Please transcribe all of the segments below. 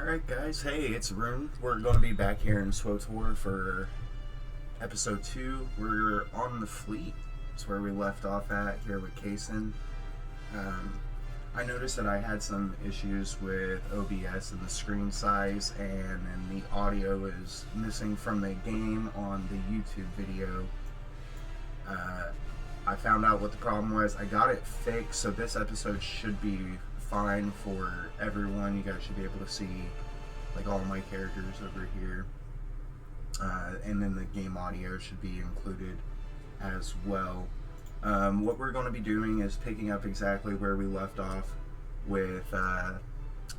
Alright guys, hey, it's Rune. We're going to be back here in SWTOR for episode 2. We're on the fleet. It's where we left off at here with Kason. I noticed that I had some issues with OBS and the screen size, and then the audio is missing from the game on the YouTube video. I found out what the problem was. I got it fixed, so this episode should be fine for everyone. You guys should be able to see like all my characters over here, and then the game audio should be included as well. What we're going to be doing is picking up exactly where we left off with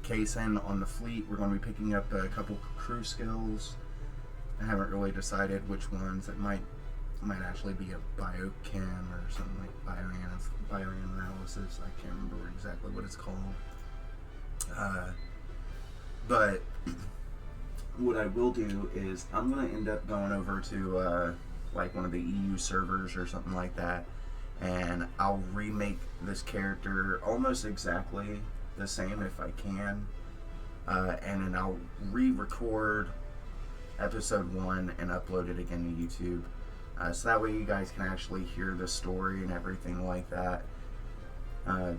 Kason on the fleet. We're going to be picking up a couple crew skills. I haven't really decided which ones. It might actually be a biochem or something like bioanalysis. I can't remember exactly what it's called. But what I will do is I'm going to end up going over to like one of the EU servers or something like that, and I'll remake this character almost exactly the same if I can, and then I'll re-record episode 1 and upload it again to YouTube. So that way you guys can actually hear the story and everything like that,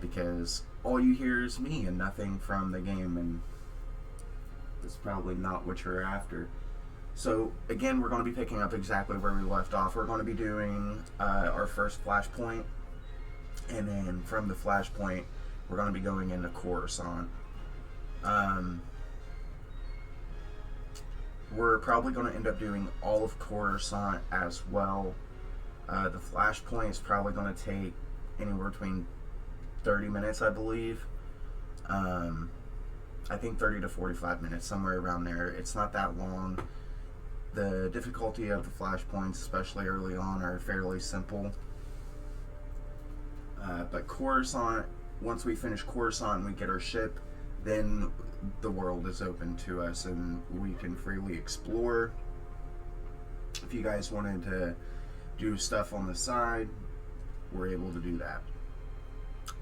because all you hear is me and nothing from the game, and it's probably not what you're after. So again, we're going to be picking up exactly where we left off. We're going to be doing our first Flashpoint, and then from the Flashpoint we're going to be going into Coruscant. We're probably going to end up doing all of Coruscant as well. The Flashpoint is probably going to take anywhere between 30 minutes, I believe. I think 30 to 45 minutes, somewhere around there. It's not that long. The difficulty of the Flashpoints, especially early on, are fairly simple. But Coruscant, once we finish Coruscant and we get our ship, then the world is open to us and we can freely explore. If you guys wanted to do stuff on the side, we're able to do that.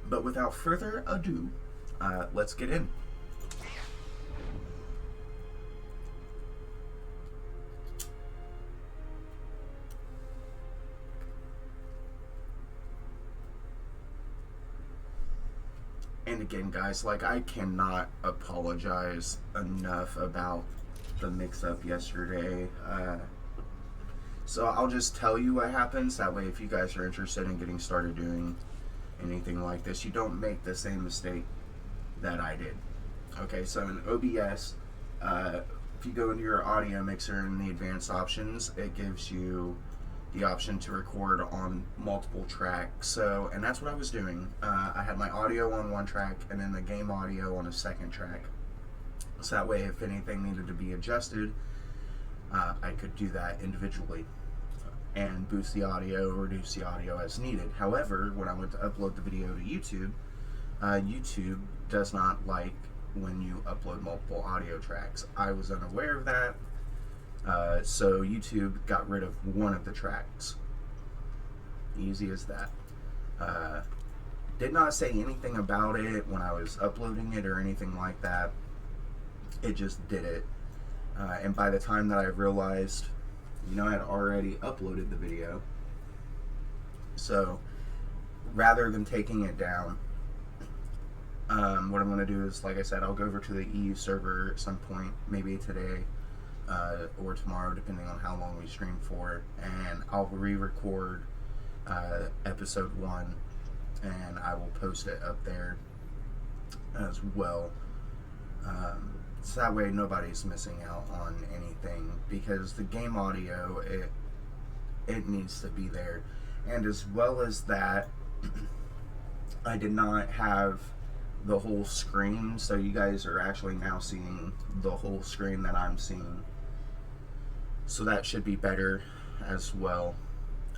But without further ado, let's get in. And again, guys, like, I cannot apologize enough about the mix-up yesterday. So I'll just tell you what happens. That way, if you guys are interested in getting started doing anything like this, you don't make the same mistake that I did. Okay, so in OBS, if you go into your audio mixer in the advanced options, it gives you the option to record on multiple tracks. So, and that's what I was doing. I had my audio on one track and then the game audio on a second track. So that way, if anything needed to be adjusted, I could do that individually and boost the audio or reduce the audio as needed. However, when I went to upload the video to YouTube, YouTube does not like when you upload multiple audio tracks. I was unaware of that. So YouTube got rid of one of the tracks. Easy as that. Did not say anything about it when I was uploading it or anything like that. It just did it. And by the time that I realized, I had already uploaded the video. So rather than taking it down, what I'm going to do is, like I said, I'll go over to the EU server at some point, maybe today. Or tomorrow, depending on how long we stream for, and I'll re-record episode 1, and I will post it up there as well. So that way nobody's missing out on anything, because the game audio, it needs to be there. And as well as that, I did not have the whole screen, so you guys are actually now seeing the whole screen that I'm seeing. So that should be better as well,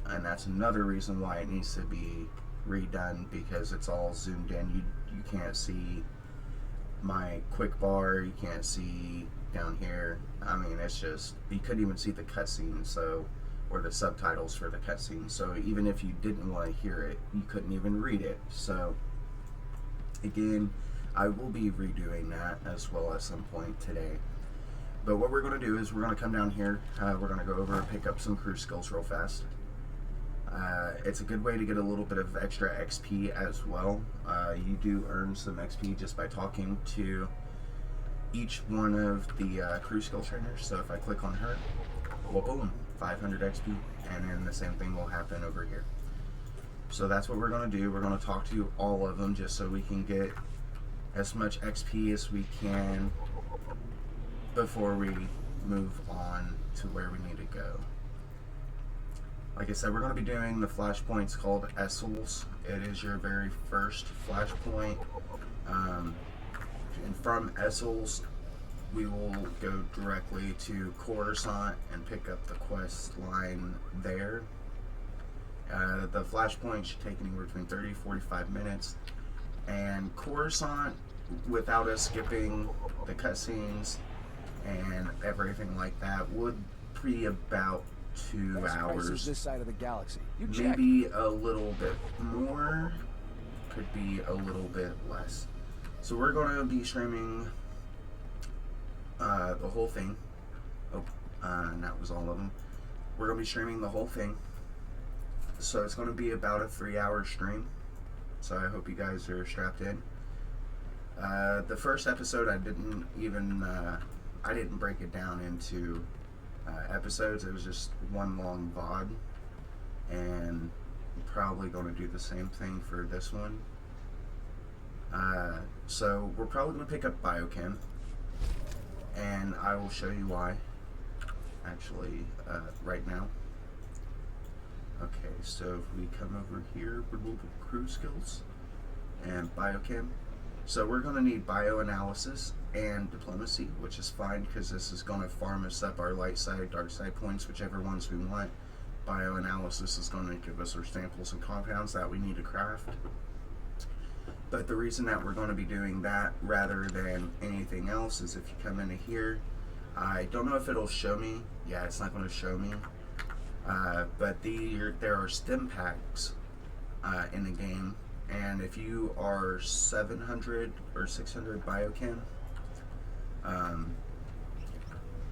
and that's another reason why it needs to be redone, because it's all zoomed in. You can't see my quick bar, you can't see down here. I mean, it's just, you couldn't even see the cutscene, so, or the subtitles for the cutscene. So even if you didn't want to hear it, you couldn't even read it. So again, I will be redoing that as well at some point today. But what we're going to do is we're going to come down here. We're going to go over and pick up some crew skills real fast. It's a good way to get a little bit of extra XP as well. You do earn some XP just by talking to each one of the crew skill trainers. So if I click on her, well, boom, 500 XP, and then the same thing will happen over here. So that's what we're going to do. We're going to talk to all of them just so we can get as much XP as we can before we move on to where we need to go. Like I said, we're going to be doing the flashpoints called Esseles. It is your very first flashpoint. And from Esseles, we will go directly to Coruscant and pick up the quest line there. The flashpoint should take anywhere between 30 to 45 minutes. And Coruscant, without us skipping the cutscenes and everything like that, would be about 2 hours. This side of the galaxy. Maybe a little bit more, could be a little bit less. So we're going to be streaming the whole thing. And that was all of them. We're going to be streaming the whole thing. So it's going to be about a 3-hour stream. So I hope you guys are strapped in. The first episode I didn't break it down into episodes. It was just one long VOD, and I'm probably going to do the same thing for this one. So we're probably going to pick up Biochem, and I will show you why actually right now. Okay, so if we come over here, remove crew skills and Biochem. So we're going to need bioanalysis and diplomacy, which is fine because this is going to farm us up our light side, dark side points, whichever ones we want. Bioanalysis is going to give us our samples and compounds that we need to craft. But the reason that we're going to be doing that rather than anything else is if you come into here, I don't know if it'll show me. Yeah, it's not going to show me. But there are stim packs in the game. And if you are 700 or 600 biochem,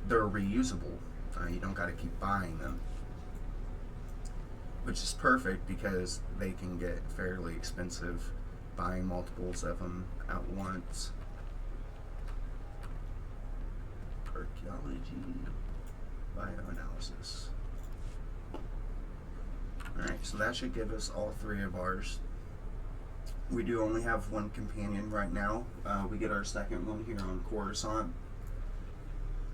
they're reusable. You don't got to keep buying them, which is perfect because they can get fairly expensive buying multiples of them at once. Archaeology, bioanalysis. Alright, so that should give us all 3 of ours. We do only have 1 companion right now. We get our second one here on Coruscant.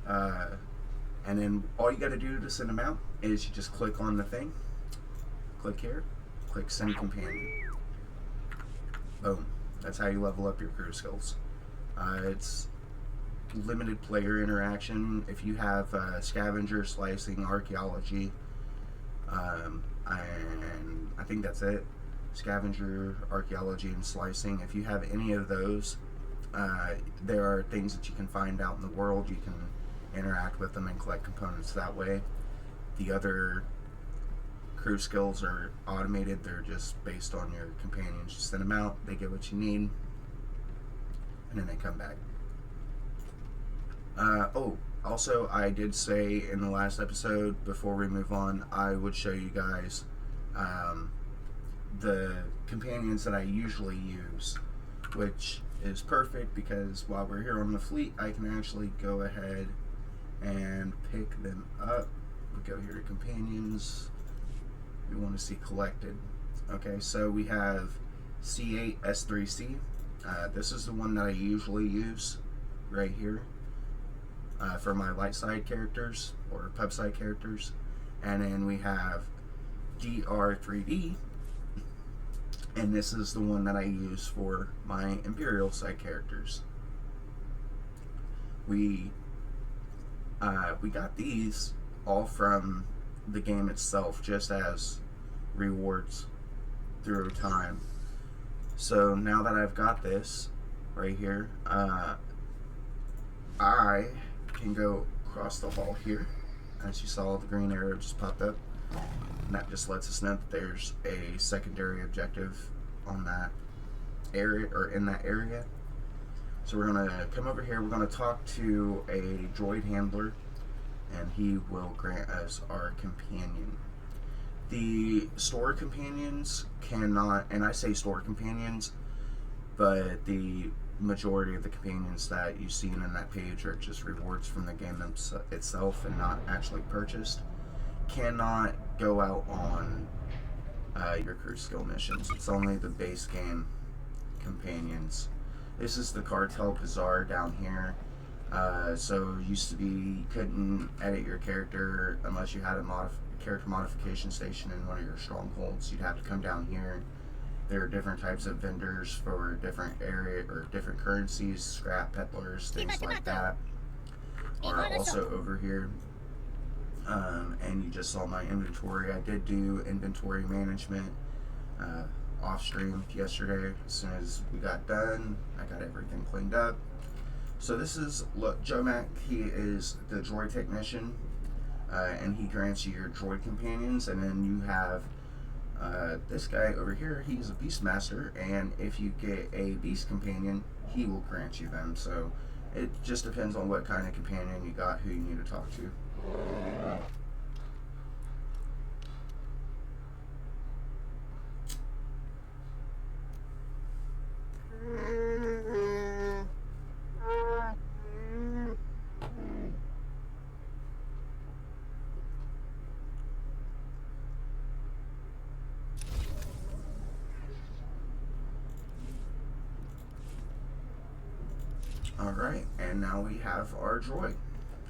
And then all you got to do to send them out is you just click on the thing. Click here. Click Send Companion. Boom. That's how you level up your crew skills. It's limited player interaction. If you have Scavenger, Slicing, Archaeology, and I think that's it. Scavenger, Archaeology, and Slicing. If you have any of those, there are things that you can find out in the world. You can interact with them and collect components that way. The other crew skills are automated. They're just based on your companions. You send them out, they get what you need, and then they come back. Also, I did say in the last episode, before we move on, I would show you guys the companions that I usually use, which is perfect because while we're here on the fleet, I can actually go ahead and pick them up. We go here to companions. We want to see collected. Okay, so we have C8 S3C. This is the one that I usually use right here for my light side characters or pub side characters. And then we have DR3D, and this is the one that I use for my Imperial side characters. We got these all from the game itself, just as rewards through time. So now that I've got this right here, I can go across the hall here. As you saw, the green arrow just popped up, and that just lets us know that there's a secondary objective on that area, or in that area. So we're going to come over here. We're going to talk to a droid handler, and he will grant us our companion. The store companions cannot, and I say store companions, but the majority of the companions that you see in that page are just rewards from the game itself and not actually purchased, cannot go out on your crew skill missions. It's only the base game companions. This is the Cartel Bazaar down here. So it used to be you couldn't edit your character unless you had a character modification station in one of your strongholds. You'd have to come down here. There are different types of vendors for different area or different currencies, scrap peddlers, things like that are also over here. And you just saw my inventory. I did do inventory management off stream yesterday. As soon as we got done, I got everything cleaned up. So this is, look, Joe Mac, he is the droid technician, and he grants you your droid companions, and then you have this guy over here. He's a Beastmaster, and if you get a Beast companion, he will grant you them. So it just depends on what kind of companion you got, who you need to talk to. Alright, and now we have our droid.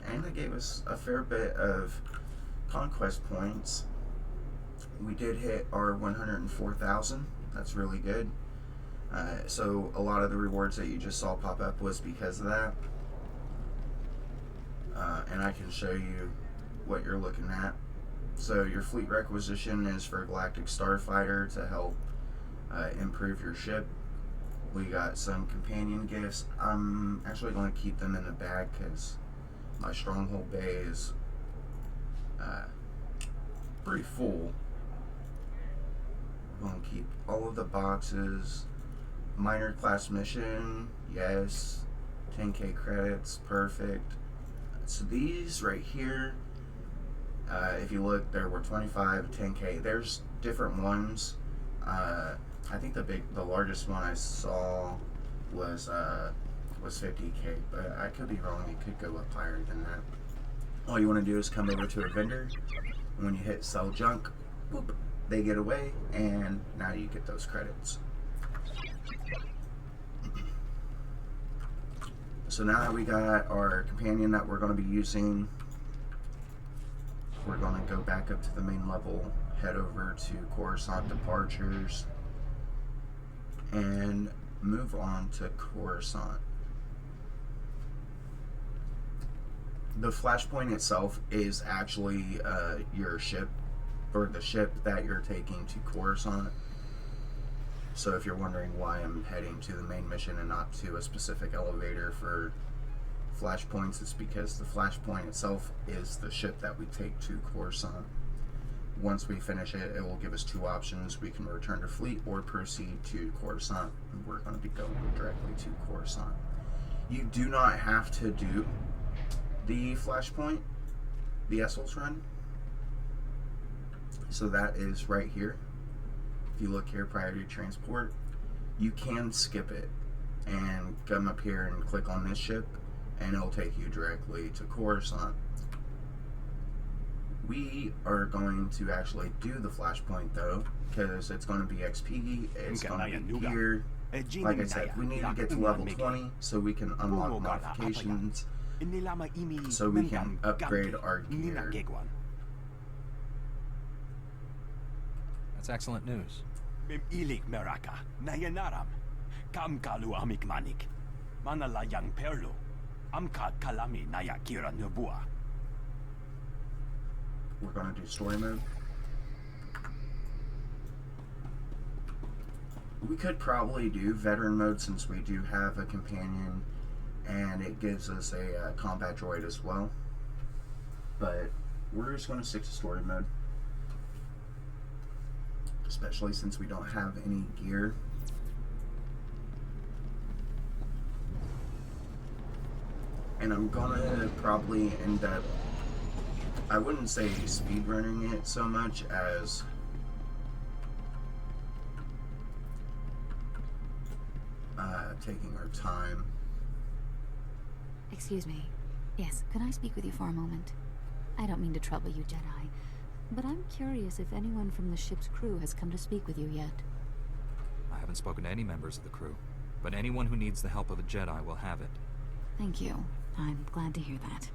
And it gave us a fair bit of conquest points. We did hit our 104,000. That's really good. So a lot of the rewards that you just saw pop up was because of that. And I can show you what you're looking at. So your fleet requisition is for Galactic Starfighter to help improve your ship. We got some companion gifts. I'm actually going to keep them in the bag because my stronghold bay is pretty full. I'm going to keep all of the boxes. Minor class mission, yes. 10k credits, perfect. So these right here, if you look, there were 25, 10k. There's different ones. I think the largest one I saw was 50k, but I could be wrong. It could go up higher than that. All you want to do is come over to a vendor. When you hit sell junk, whoop, they get away, and now you get those credits. So now that we got our companion that we're going to be using, we're going to go back up to the main level, head over to Coruscant departures, and move on to Coruscant. The Flashpoint itself is actually your ship, or the ship that you're taking to Coruscant. So if you're wondering why I'm heading to the main mission and not to a specific elevator for Flashpoints, it's because the Flashpoint itself is the ship that we take to Coruscant. Once we finish it, it will give us two options. We can return to fleet or proceed to Coruscant. We're going to be going directly to Coruscant. You do not have to do the Flashpoint, the Esseles run. So that is right here. If you look here, priority transport, you can skip it and come up here and click on this ship, and it'll take you directly to Coruscant. We are going to actually do the Flashpoint though, because it's going to be XP, it's going to be gear. Like I said, we need to get to level 20 so we can unlock modifications, so we can upgrade our gear. That's excellent news. Ilik meraka, nayanaram, kam kalu amik manik, manalayang perlo, amka kalami nayakira nubua. We're going to do story mode. We could probably do veteran mode since we do have a companion and it gives us a combat droid as well. But we're just going to stick to story mode, especially since we don't have any gear. and I'm gonna probably end up, I wouldn't say speedrunning it so much as taking our time. Excuse me. Yes, could I speak with you for a moment? I don't mean to trouble you, Jedi, but I'm curious if anyone from the ship's crew has come to speak with you yet. I haven't spoken to any members of the crew, but anyone who needs the help of a Jedi will have it. Thank you. I'm glad to hear that.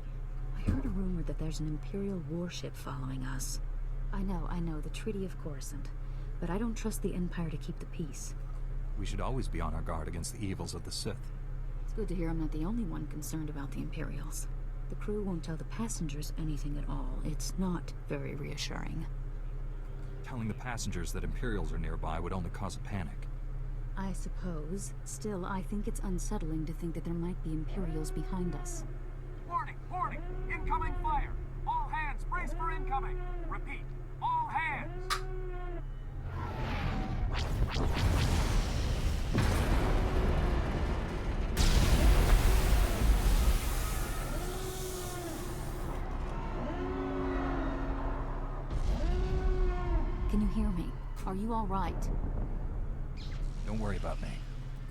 I heard a rumor that there's an Imperial warship following us. I know, the Treaty of Coruscant. But I don't trust the Empire to keep the peace. We should always be on our guard against the evils of the Sith. It's good to hear I'm not the only one concerned about the Imperials. The crew won't tell the passengers anything at all. It's not very reassuring. Telling the passengers that Imperials are nearby would only cause a panic. I suppose. Still, I think it's unsettling to think that there might be Imperials behind us. Warning! Warning! Incoming fire! All hands brace for incoming! Repeat, all hands! Can you hear me? Are you all right? Don't worry about me.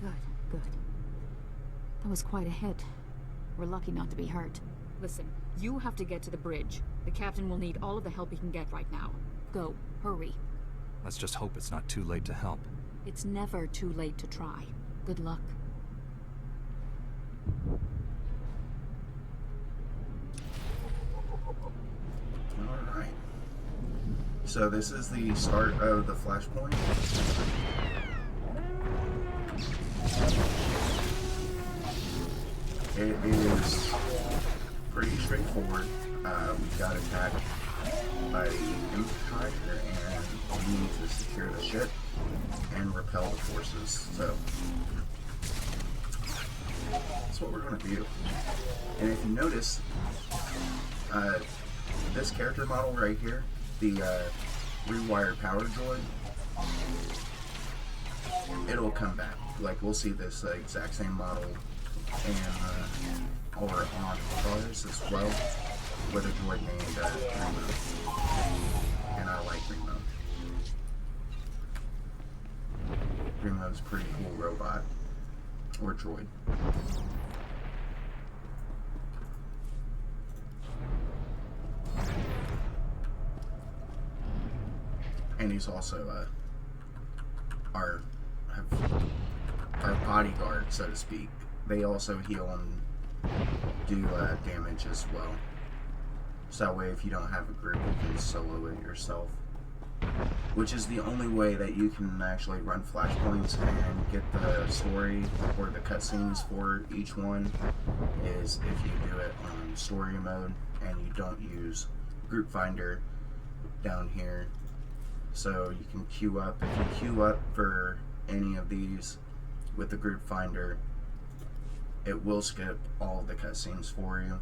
Good, good. That was quite a hit. We're lucky not to be hurt. Listen, you have to get to the bridge. The captain will need all of the help he can get right now. Go, hurry. Let's just hope it's not too late to help. It's never too late to try. Good luck. Alright. So this is the start of the Flashpoint. It is pretty straightforward. We got attacked by the Empire, and we need to secure the ship and repel the forces. So that's what we're going to do. And if you notice, this character model right here, the rewired power droid, it'll come back. Like, we'll see this exact same model and or on cars as well, with a droid named Remo. And I like Remo. Remo's a pretty cool robot. Or droid. And he's also our bodyguard, so to speak. They also heal and do damage as well. So that way, if you don't have a group, you can solo it yourself. Which is the only way that you can actually run flashpoints and get the story or the cutscenes for each one, is if you do it on story mode and you don't use group finder down here. So you can queue up. If you queue up for any of these with the group finder, it will skip all the cutscenes for you.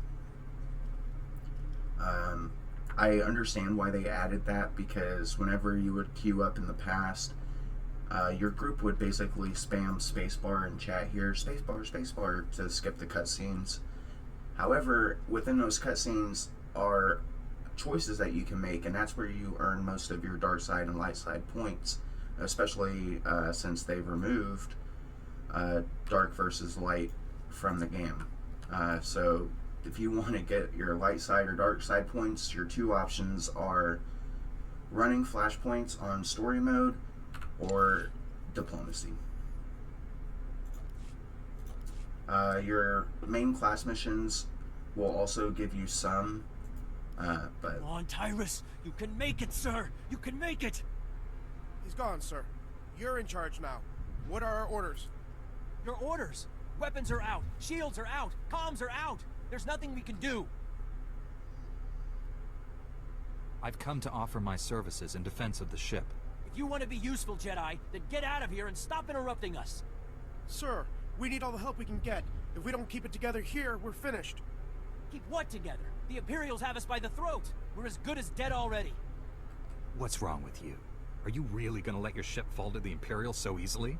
I understand why they added that, because whenever you would queue up in the past, your group would basically spam spacebar and chat here, spacebar, to skip the cutscenes. However, within those cutscenes are choices that you can make, and that's where you earn most of your dark side and light side points, especially since they've removed dark versus light from the game. So if you want to get your light side or dark side points, your two options are running flashpoints on story mode or diplomacy. Your main class missions will also give you some, but... Come on, Tyrus! You can make it, sir! You can make it! He's gone, sir. You're in charge now. What are our orders? Your orders! Weapons are out, shields are out, comms are out! There's nothing we can do! I've come to offer my services in defense of the ship. If you want to be useful, Jedi, then get out of here and stop interrupting us! Sir, we need all the help we can get. If we don't keep it together here, we're finished. Keep what together? The Imperials have us by the throat! We're as good as dead already! What's wrong with you? Are you really gonna let your ship fall to the Imperials so easily?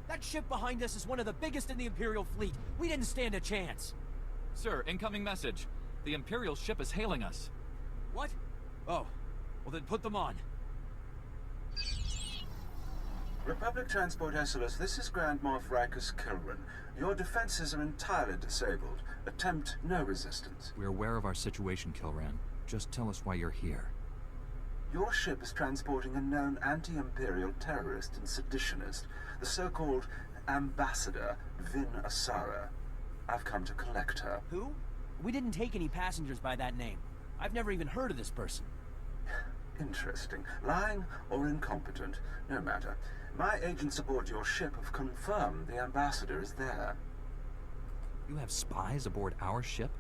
That ship behind us is one of the biggest in the Imperial fleet. We didn't stand a chance. Sir, incoming message. The Imperial ship is hailing us. What? Oh, well then put them on. Republic Transport Esseles, this is Grand Moff Rikus Kilran. Your defenses are entirely disabled. Attempt no resistance. We're aware of our situation, Kilran. Just tell us why you're here. Your ship is transporting a known anti-Imperial terrorist and seditionist, the so-called Ambassador Vin Asara. I've come to collect her. Who? We didn't take any passengers by that name. I've never even heard of this person. Interesting. Lying or incompetent, no matter. My agents aboard your ship have confirmed the Ambassador is there. You have spies aboard our ship?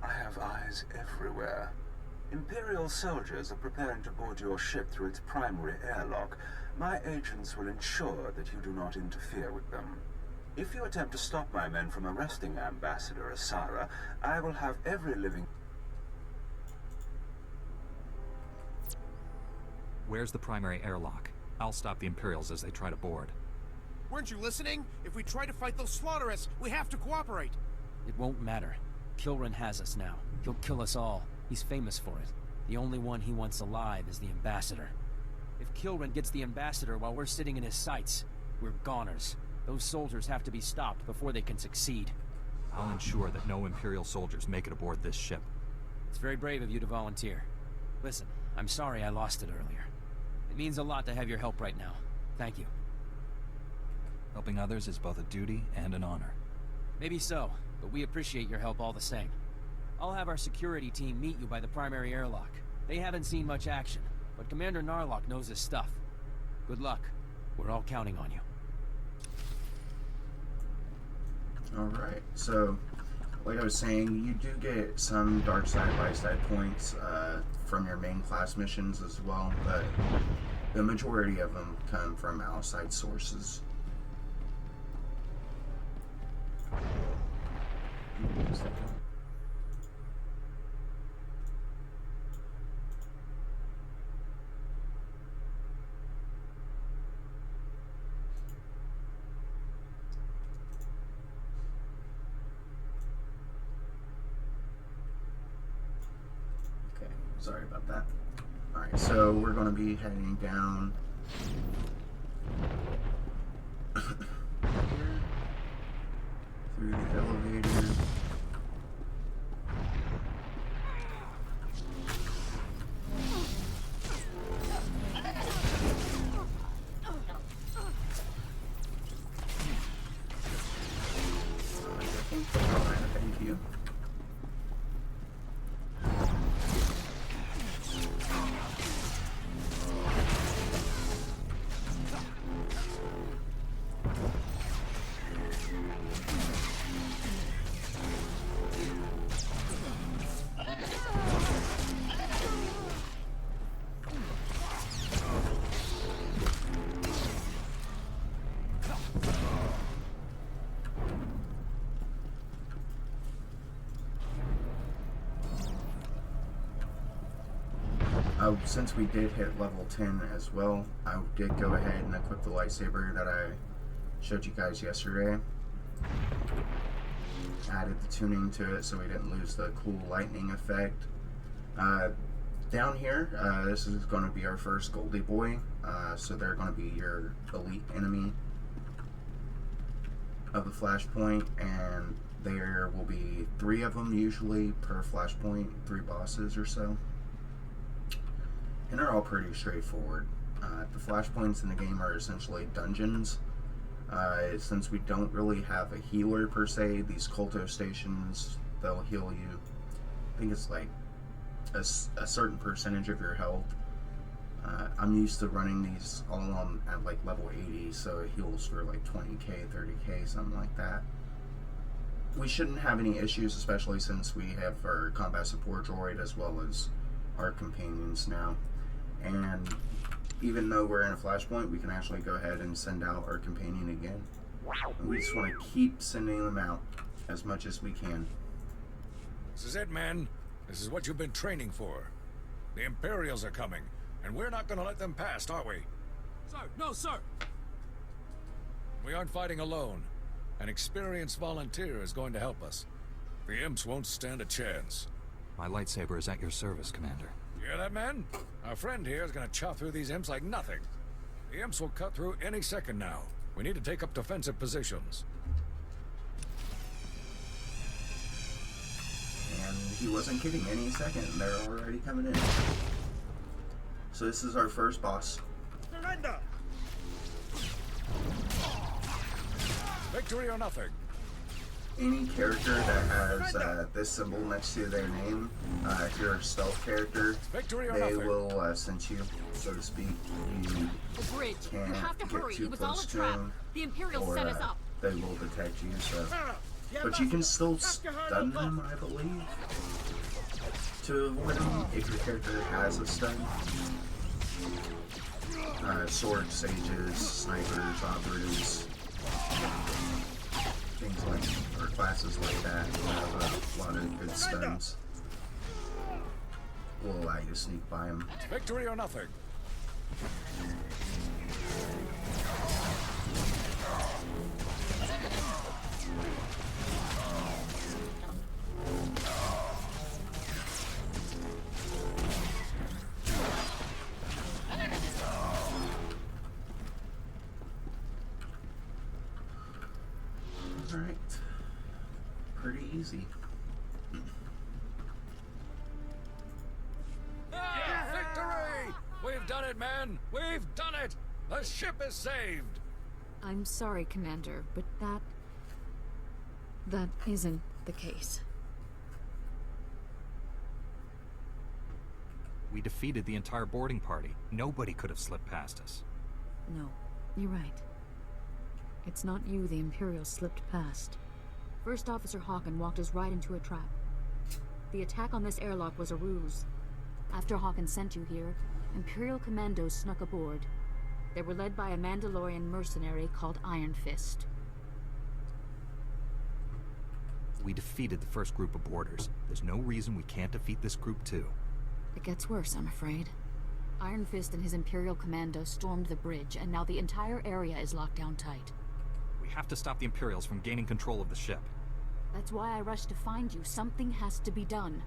I have eyes everywhere. Imperial soldiers are preparing to board your ship through its primary airlock. My agents will ensure that you do not interfere with them. If you attempt to stop my men from arresting Ambassador Asara, I will have every living... Where's the primary airlock? I'll stop the Imperials as they try to board. Weren't you listening? If we try to fight, they'll slaughter us. We have to cooperate. It won't matter. Kilran has us now. He'll kill us all. He's famous for it. The only one he wants alive is the Ambassador. If Kilran gets the Ambassador while we're sitting in his sights, we're goners. Those soldiers have to be stopped before they can succeed. I'll ensure that no Imperial soldiers make it aboard this ship. It's very brave of you to volunteer. Listen, I'm sorry I lost it earlier. It means a lot to have your help right now. Thank you. Helping others is both a duty and an honor. Maybe so, but we appreciate your help all the same. I'll have our security team meet you by the primary airlock. They haven't seen much action, but Commander Narlock knows his stuff. Good luck. We're all counting on you. Alright, so, like I was saying, you do get some dark side by side points from your main class missions as well, but the majority of them come from outside sources. Give me a second. Sorry about that. Alright, so we're going to be heading down through the elevator. Thank you. Since we did hit level 10 as well, I did go ahead and equip the lightsaber that I showed you guys yesterday. Added the tuning to it so we didn't lose the cool lightning effect. Down here, this is going to be our first Goldie Boy, so they're going to be your elite enemy of the Flashpoint, and there will be 3 of them usually per Flashpoint, 3 bosses or so. And they're all pretty straightforward. The flashpoints in the game are essentially dungeons. Since we don't really have a healer per se, these culto stations, they'll heal you. I think it's like a certain percentage of your health. I'm used to running these all on at like level 80, so it heals for like 20k, 30k, something like that. We shouldn't have any issues, especially since we have our combat support droid as well as our companions now. And even though we're in a flashpoint, we can actually go ahead and send out our companion again. And we just want to keep sending them out as much as we can. This is it, men. This is what you've been training for. The Imperials are coming, and we're not going to let them past, are we? Sir, no, sir! We aren't fighting alone. An experienced volunteer is going to help us. The imps won't stand a chance. My lightsaber is at your service, Commander. You hear that, man? Our friend here is gonna chop through these imps like nothing. The imps will cut through any second now. We need to take up defensive positions. And he wasn't kidding. Any second, they're already coming in. So this is our first boss. Surrender! Victory or nothing. Any character that has this symbol next to their name, if you're a stealth character, Victory or they nothing. will sense you, so to speak. You The bridge. You can't have to get hurry. too It was all close a to trap. them, The Imperials or set us up. they will detect you. So, but you can still stun them, I believe, to avoid them if your character has a stun. Sword sages, snipers, operatives, things like, or classes like that will have a lot of good stuns. Will allow you to sneak by them. Victory or nothing. Alright. Pretty easy. Victory! We've done it, man! We've done it! The ship is saved! I'm sorry, Commander, but that isn't the case. We defeated the entire boarding party. Nobody could have slipped past us. No, you're right. It's not you the Imperials slipped past. First Officer Hawken walked us right into a trap. The attack on this airlock was a ruse. After Hawken sent you here, Imperial commandos snuck aboard. They were led by a Mandalorian mercenary called Iron Fist. We defeated the first group of boarders. There's no reason we can't defeat this group too. It gets worse, I'm afraid. Iron Fist and his Imperial commandos stormed the bridge, and now the entire area is locked down tight. We have to stop the Imperials from gaining control of the ship. That's why I rushed to find you. Something has to be done.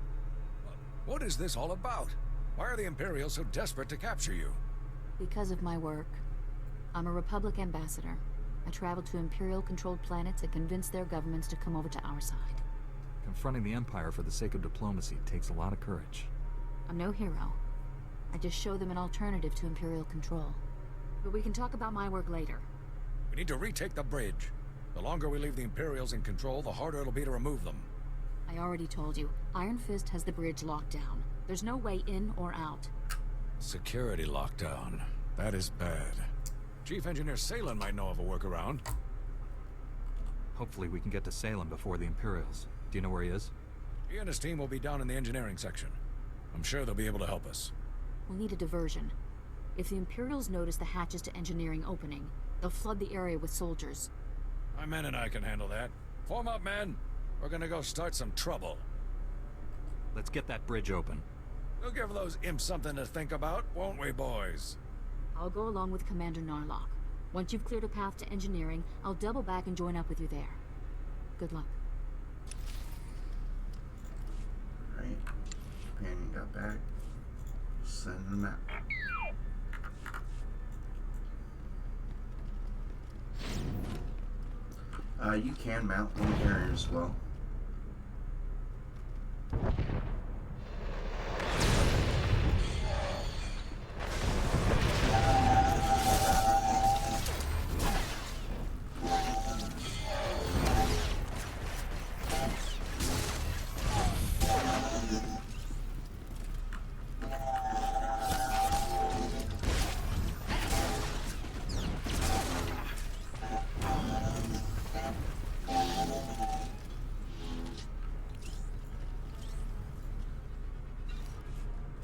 What is this all about? Why are the Imperials so desperate to capture you? Because of my work. I'm a Republic ambassador. I travel to Imperial-controlled planets and convince their governments to come over to our side. Confronting the Empire for the sake of diplomacy takes a lot of courage. I'm no hero. I just show them an alternative to Imperial control. But we can talk about my work later. We need to retake the bridge. The longer we leave the Imperials in control, the harder it'll be to remove them. I already told you, Iron Fist has the bridge locked down. There's no way in or out. Security lockdown. That is bad. Chief Engineer Salen might know of a workaround. Hopefully we can get to Salem before the Imperials. Do you know where he is? He and his team will be down in the engineering section. I'm sure they'll be able to help us. We'll need a diversion. If the Imperials notice the hatches to engineering opening, they'll flood the area with soldiers. My men and I can handle that. Form up, men. We're gonna go start some trouble. Let's get that bridge open. We'll give those imps something to think about, won't we, boys? I'll go along with Commander Narlock. Once you've cleared a path to engineering, I'll double back and join up with you there. Good luck. Alright. Companion got back. Send the map. You can mount in here as well.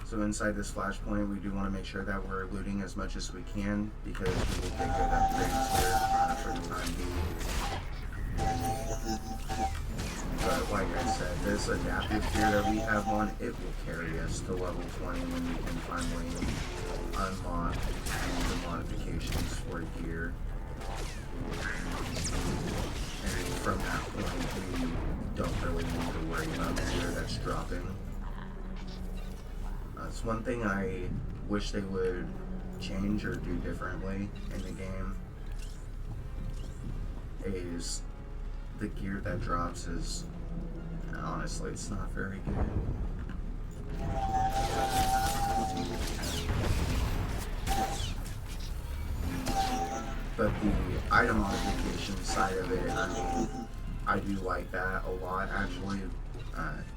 So inside this flashpoint, we do want to make sure that we're looting as much as we can because we will get good upgrades here for the time being. But like I said, this adaptive gear that we have on, it will carry us to level 20 when we can finally unlock the modifications for gear. And from that point, we don't really need to worry about the gear that's dropping. It's one thing I wish they would change or do differently in the game is the gear that drops is, honestly, it's not very good. But the item modification side of it, I do like that a lot, actually.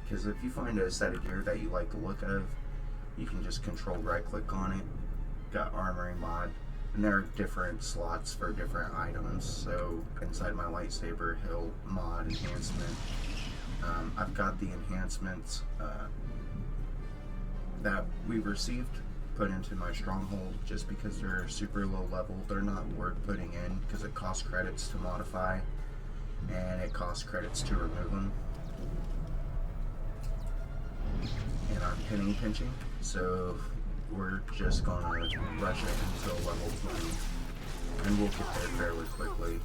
Because if you find a set of gear that you like the look of, you can just control right-click on it. Got armoring mod, and there are different slots for different items. So inside my lightsaber hilt mod enhancement, I've got the enhancements that we received put into my stronghold just because they're super low level. They're not worth putting in because it costs credits to modify and it costs credits to remove them. And I'm penny pinching, so we're just gonna rush it until level 20 and we'll get there fairly quickly.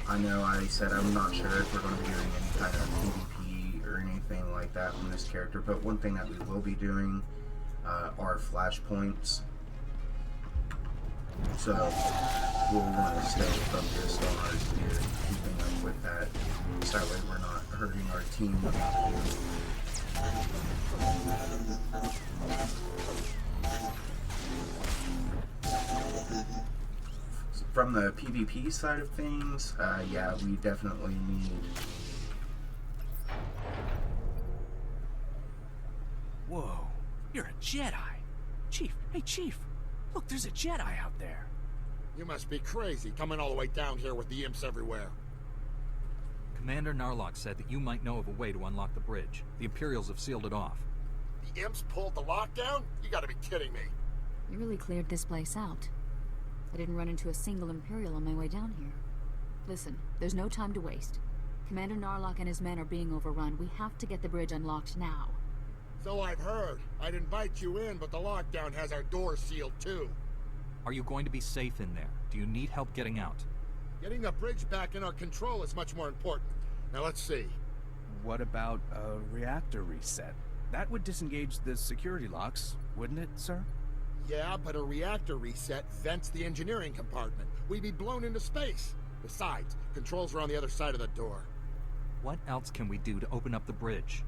I know I said I'm not sure if we're going to be doing any kind of PvP or anything like that on this character, but one thing that we will be doing are flashpoints. So we'll want to stay focused on our gear, keeping up with that, so that way we're not hurting our team without you. From the PvP side of things, yeah, we definitely need... Whoa, you're a Jedi. Chief, hey Chief, look, there's a Jedi out there. You must be crazy, coming all the way down here with the imps everywhere. Commander Narlock said that you might know of a way to unlock the bridge. The Imperials have sealed it off. The imps pulled the lockdown? You gotta be kidding me. You really cleared this place out. I didn't run into a single Imperial on my way down here. Listen, there's no time to waste. Commander Narlock and his men are being overrun. We have to get the bridge unlocked now. So I've heard. I'd invite you in, but the lockdown has our doors sealed too. Are you going to be safe in there? Do you need help getting out? Getting the bridge back in our control is much more important. Now let's see. What about a reactor reset? That would disengage the security locks, wouldn't it, sir? Yeah, but a reactor reset vents the engineering compartment. We'd be blown into space. Besides, controls are on the other side of the door. What else can we do to open up the bridge?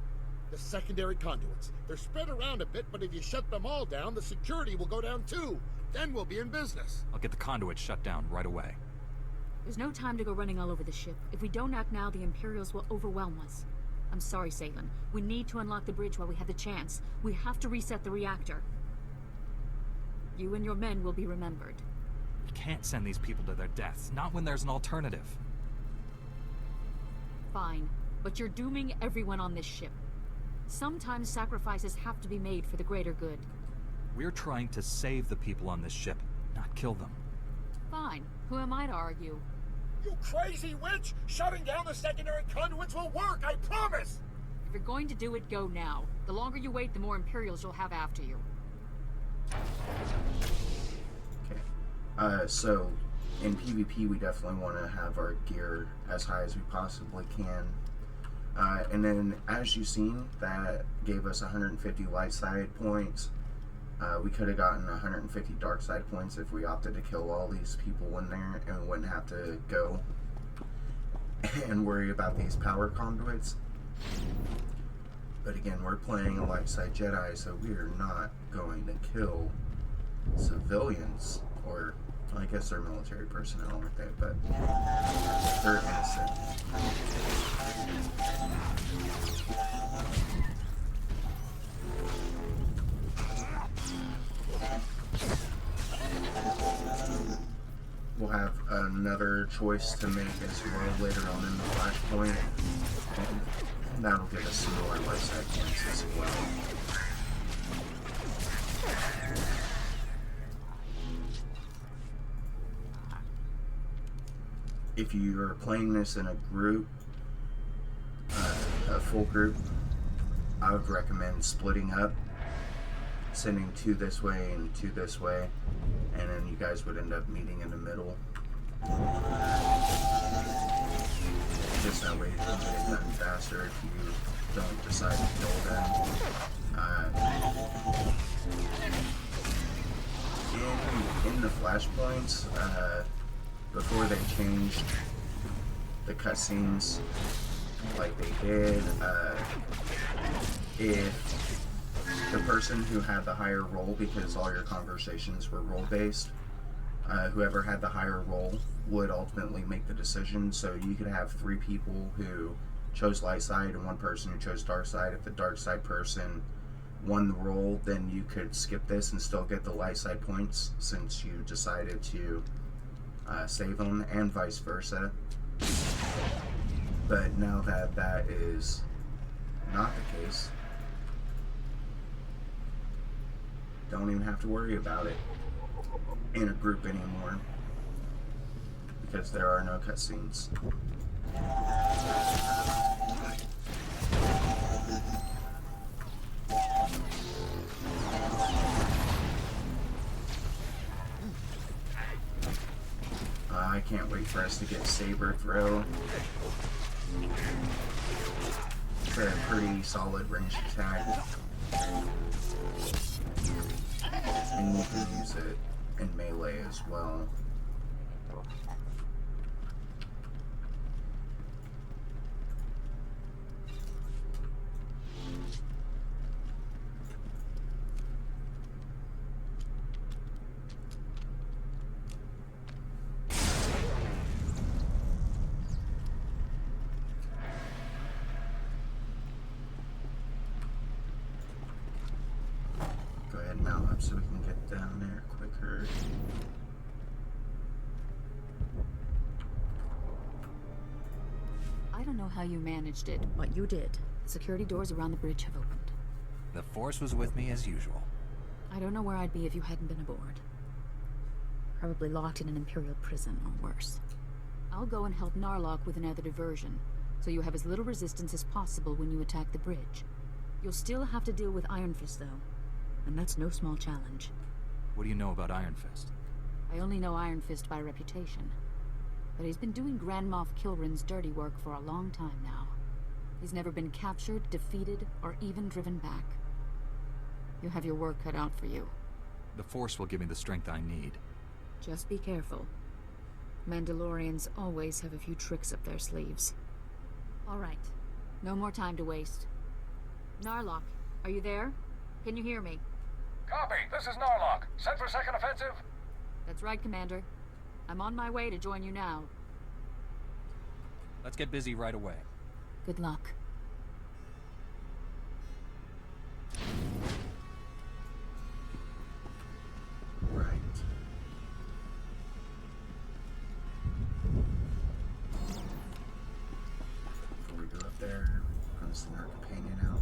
The secondary conduits. They're spread around a bit, but if you shut them all down, the security will go down too. Then we'll be in business. I'll get the conduit shut down right away. There's no time to go running all over the ship. If we don't act now, the Imperials will overwhelm us. I'm sorry, Salen. We need to unlock the bridge while we have the chance. We have to reset the reactor. You and your men will be remembered. We can't send these people to their deaths, not when there's an alternative. Fine, but you're dooming everyone on this ship. Sometimes sacrifices have to be made for the greater good. We're trying to save the people on this ship, not kill them. Fine. Who am I to argue? You crazy witch! Shutting down the secondary conduits will work, I promise! If you're going to do it, go now. The longer you wait, the more Imperials you'll have after you. Okay. So in PvP, we definitely want to have our gear as high as we possibly can. And then, as you've seen, that gave us 150 light side points. We could have gotten 150 dark side points if we opted to kill all these people in there, and we wouldn't have to go and worry about these power conduits. But again, we're playing a light side Jedi, so we are not going to kill civilians, or I guess they're military personnel, aren't they? But they're innocent. We'll have another choice to make as well later on in the Flashpoint, and that'll give us some more light side points as well. If you are playing this in a group, a full group, I would recommend splitting up, sending 2 this way and 2 this way, and then you guys would end up meeting in the middle. just that way you can get it done faster if you don't decide to kill them. In the Flashpoints, before they changed the cutscenes like they did, if the person who had the higher roll, because all your conversations were role-based, whoever had the higher roll would ultimately make the decision. So you could have 3 people who chose light side and 1 person who chose dark side. If the dark side person won the roll, then you could skip this and still get the light side points since you decided to save them, and vice versa. But now that that is not the case, don't even have to worry about it in a group anymore, because there are no cutscenes. I can't wait for us to get Saber Throw. It's a pretty solid ranged attack. And you can use it in melee as well. Go ahead and mount up so we can get down there quicker. I don't know how you managed it, but you did. Security doors around the bridge have opened. The Force was with me as usual. I don't know where I'd be if you hadn't been aboard. Probably locked in an Imperial prison, or worse. I'll go and help Narlock with another diversion, so you have as little resistance as possible when you attack the bridge. You'll still have to deal with Iron Fist, though, and that's no small challenge. What do you know about Iron Fist? I only know Iron Fist by reputation, but he's been doing Grand Moff Kilrin's dirty work for a long time now. He's never been captured, defeated, or even driven back. You have your work cut out for you. The Force will give me the strength I need. Just be careful. Mandalorians always have a few tricks up their sleeves. All right. No more time to waste. Narlock, are you there? Can you hear me? Copy. This is Narlock. Set for second offensive? That's right, Commander. I'm on my way to join you now. Let's get busy right away. Good luck. Right. Before we go up there, I'm gonna send our companion out.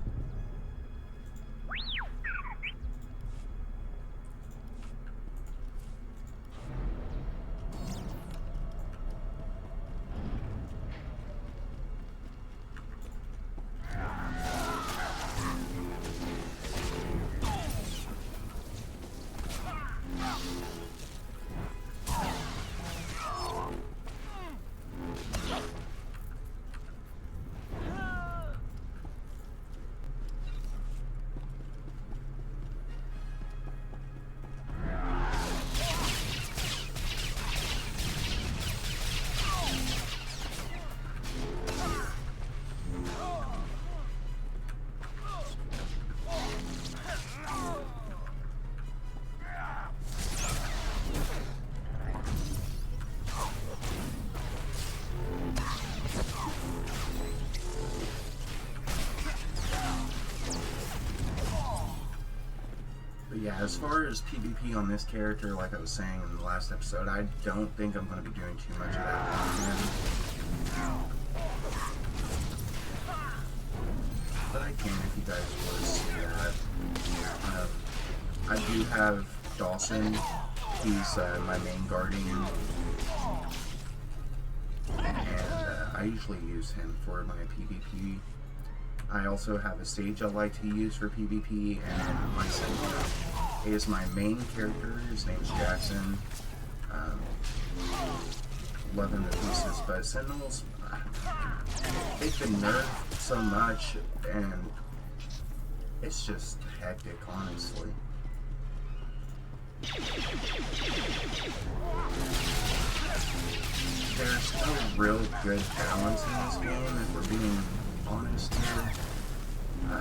Yeah, as far as PvP on this character, like I was saying in the last episode, I don't think I'm going to be doing too much of that on him. But I can if you guys want to see that. I do have Dawson. He's my main guardian. And I usually use him for my PvP. I also have a stage I like to use for PvP, and my Sentinel is my main character. His name's Jackson. Love him to pieces, but Sentinels they've been nerfed so much, and it's just hectic, honestly. There's no real good balance in this game, if we're being honest here.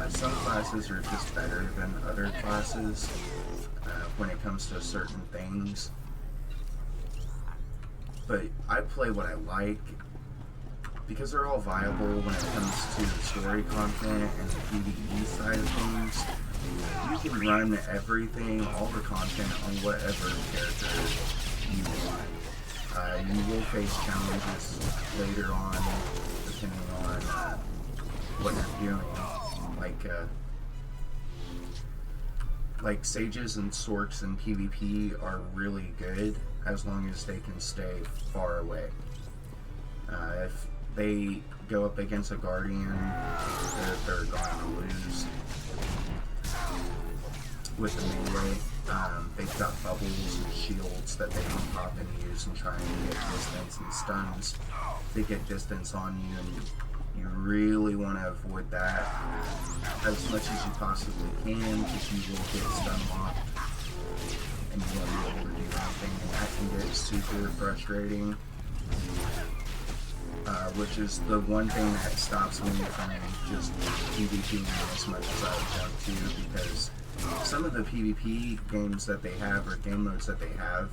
Some classes are just better than other classes when it comes to certain things. But I play what I like, because they're all viable when it comes to the story content and the PvE side of things. You can run everything, all the content, on whatever character you want. You will face challenges later on, depending on what you're doing. Like sages and sorks in PvP are really good as long as they can stay far away. If they go up against a guardian, they're going to lose. With the melee, they've got bubbles and shields that they can pop and use and try and get distance and stuns. They get distance on you, and you really want to avoid that as much as you possibly can, because you will get stun locked and you won't be able to do anything, and that can get super frustrating. Which is the one thing that stops me from just PvPing as much as I would want to, because some of the PvP games that they have, or game modes that they have,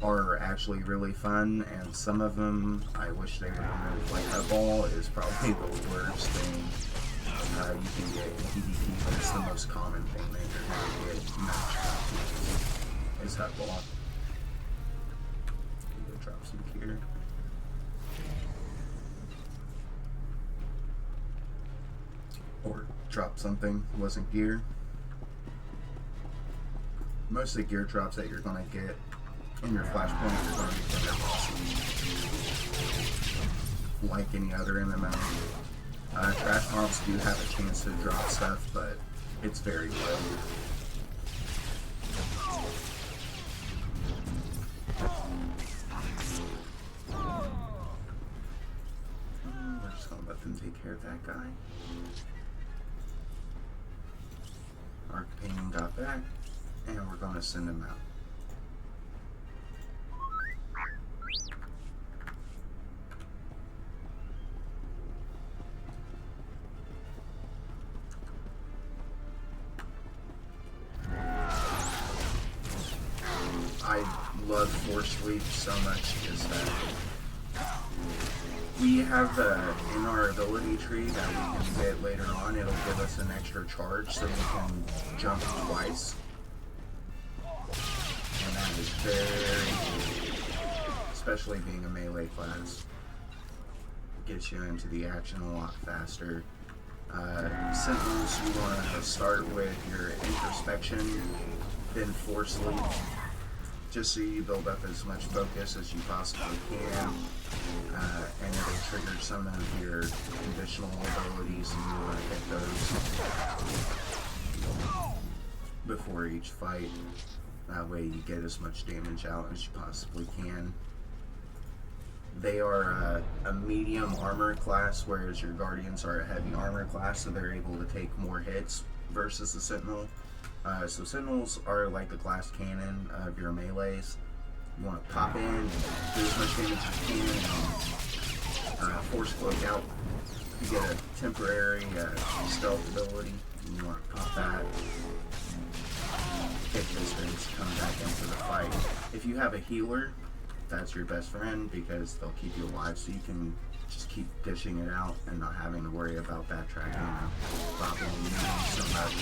are actually really fun, and some of them I wish they would remove. Like Hutball is probably the worst thing you can get in PvP, but it's the most common thing that you're going to get matched up with, is Hutball. Go drop some gear. Or drop something, wasn't gear. Most of the gear drops that you're going to get in your Flashpoint are going to be from their bosses. Like any other MMO. Trash mobs do have a chance to drop stuff, but it's very low. We're just going to let them take care of that guy. Arcane got back, and we're going to send him out. I love Force Sweep so much, is that we have in our ability tree that we can get later on, it'll give us an extra charge so we can jump twice. And that is very good, especially being a melee class. Gets you into the action a lot faster. Sentinels, you want to start with your introspection, then Force Leap, just so you build up as much focus as you possibly can, and it'll trigger some of your conditional abilities, and you want to hit those before each fight. That way you get as much damage out as you possibly can. They are a medium armor class, whereas your Guardians are a heavy armor class, so they're able to take more hits versus the Sentinel. So Sentinels are like the glass cannon of your melees. You want to pop in, do as much damage as you can, and force cloak out. You get a temporary stealth ability, and you want to pop that. Hit distance, come back into the fight. If you have a healer, that's your best friend, because they'll keep you alive, so you can just keep dishing it out and not having to worry about backtracking and bobbing so much,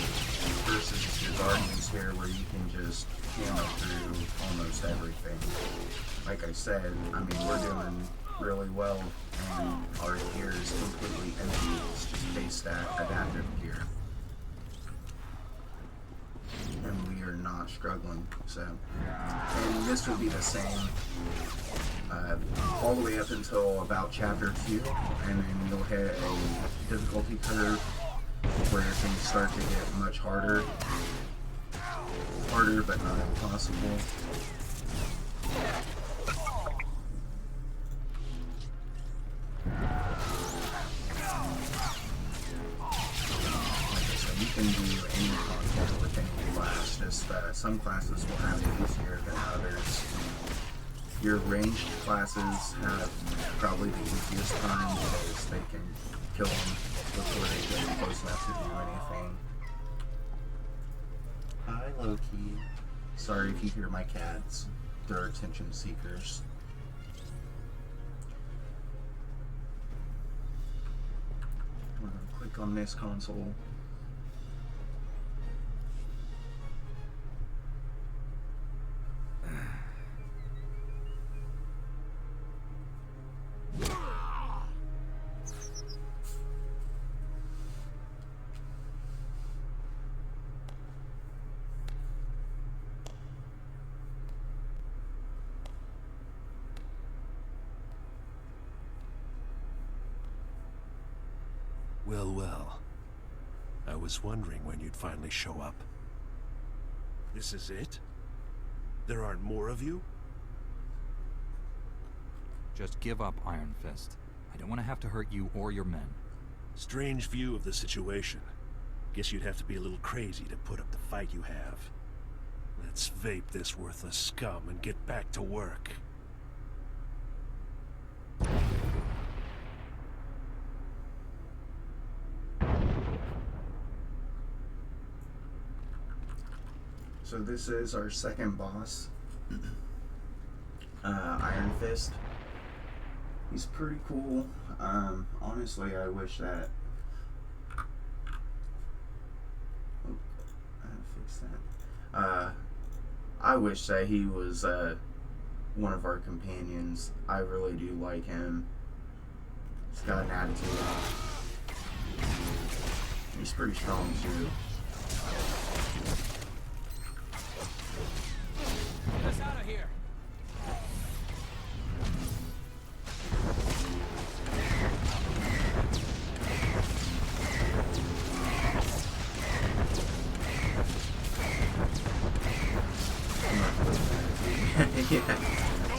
versus your Guardians here where you can just hammer through almost everything. Like I said, I mean, we're doing really well, and our gear is completely empty. It's just base stat adaptive gear. And we are not struggling, so. And this will be the same all the way up until about chapter 2, and then you'll hit a difficulty curve where things start to get much harder. Harder, but not impossible. any content with any class. Just some classes will have it easier than others. Your ranged classes have probably the easiest time because they can kill them before they get close enough to do anything. Hi, Loki. Sorry if you hear my cats. They're attention seekers. We're going to click on this console. Well, well. I was wondering when you'd finally show up. This is it? There aren't more of you? Just give up, Iron Fist. I don't want to have to hurt you or your men. Strange view of the situation. Guess you'd have to be a little crazy to put up the fight you have. Let's vape this worthless scum and get back to work. So this is our second boss, Iron Fist. He's pretty cool. Honestly, I wish that... Oh, I had to fix that. I wish that he was one of our companions. I really do like him. He's got an attitude. He's pretty strong too. Get us out of here!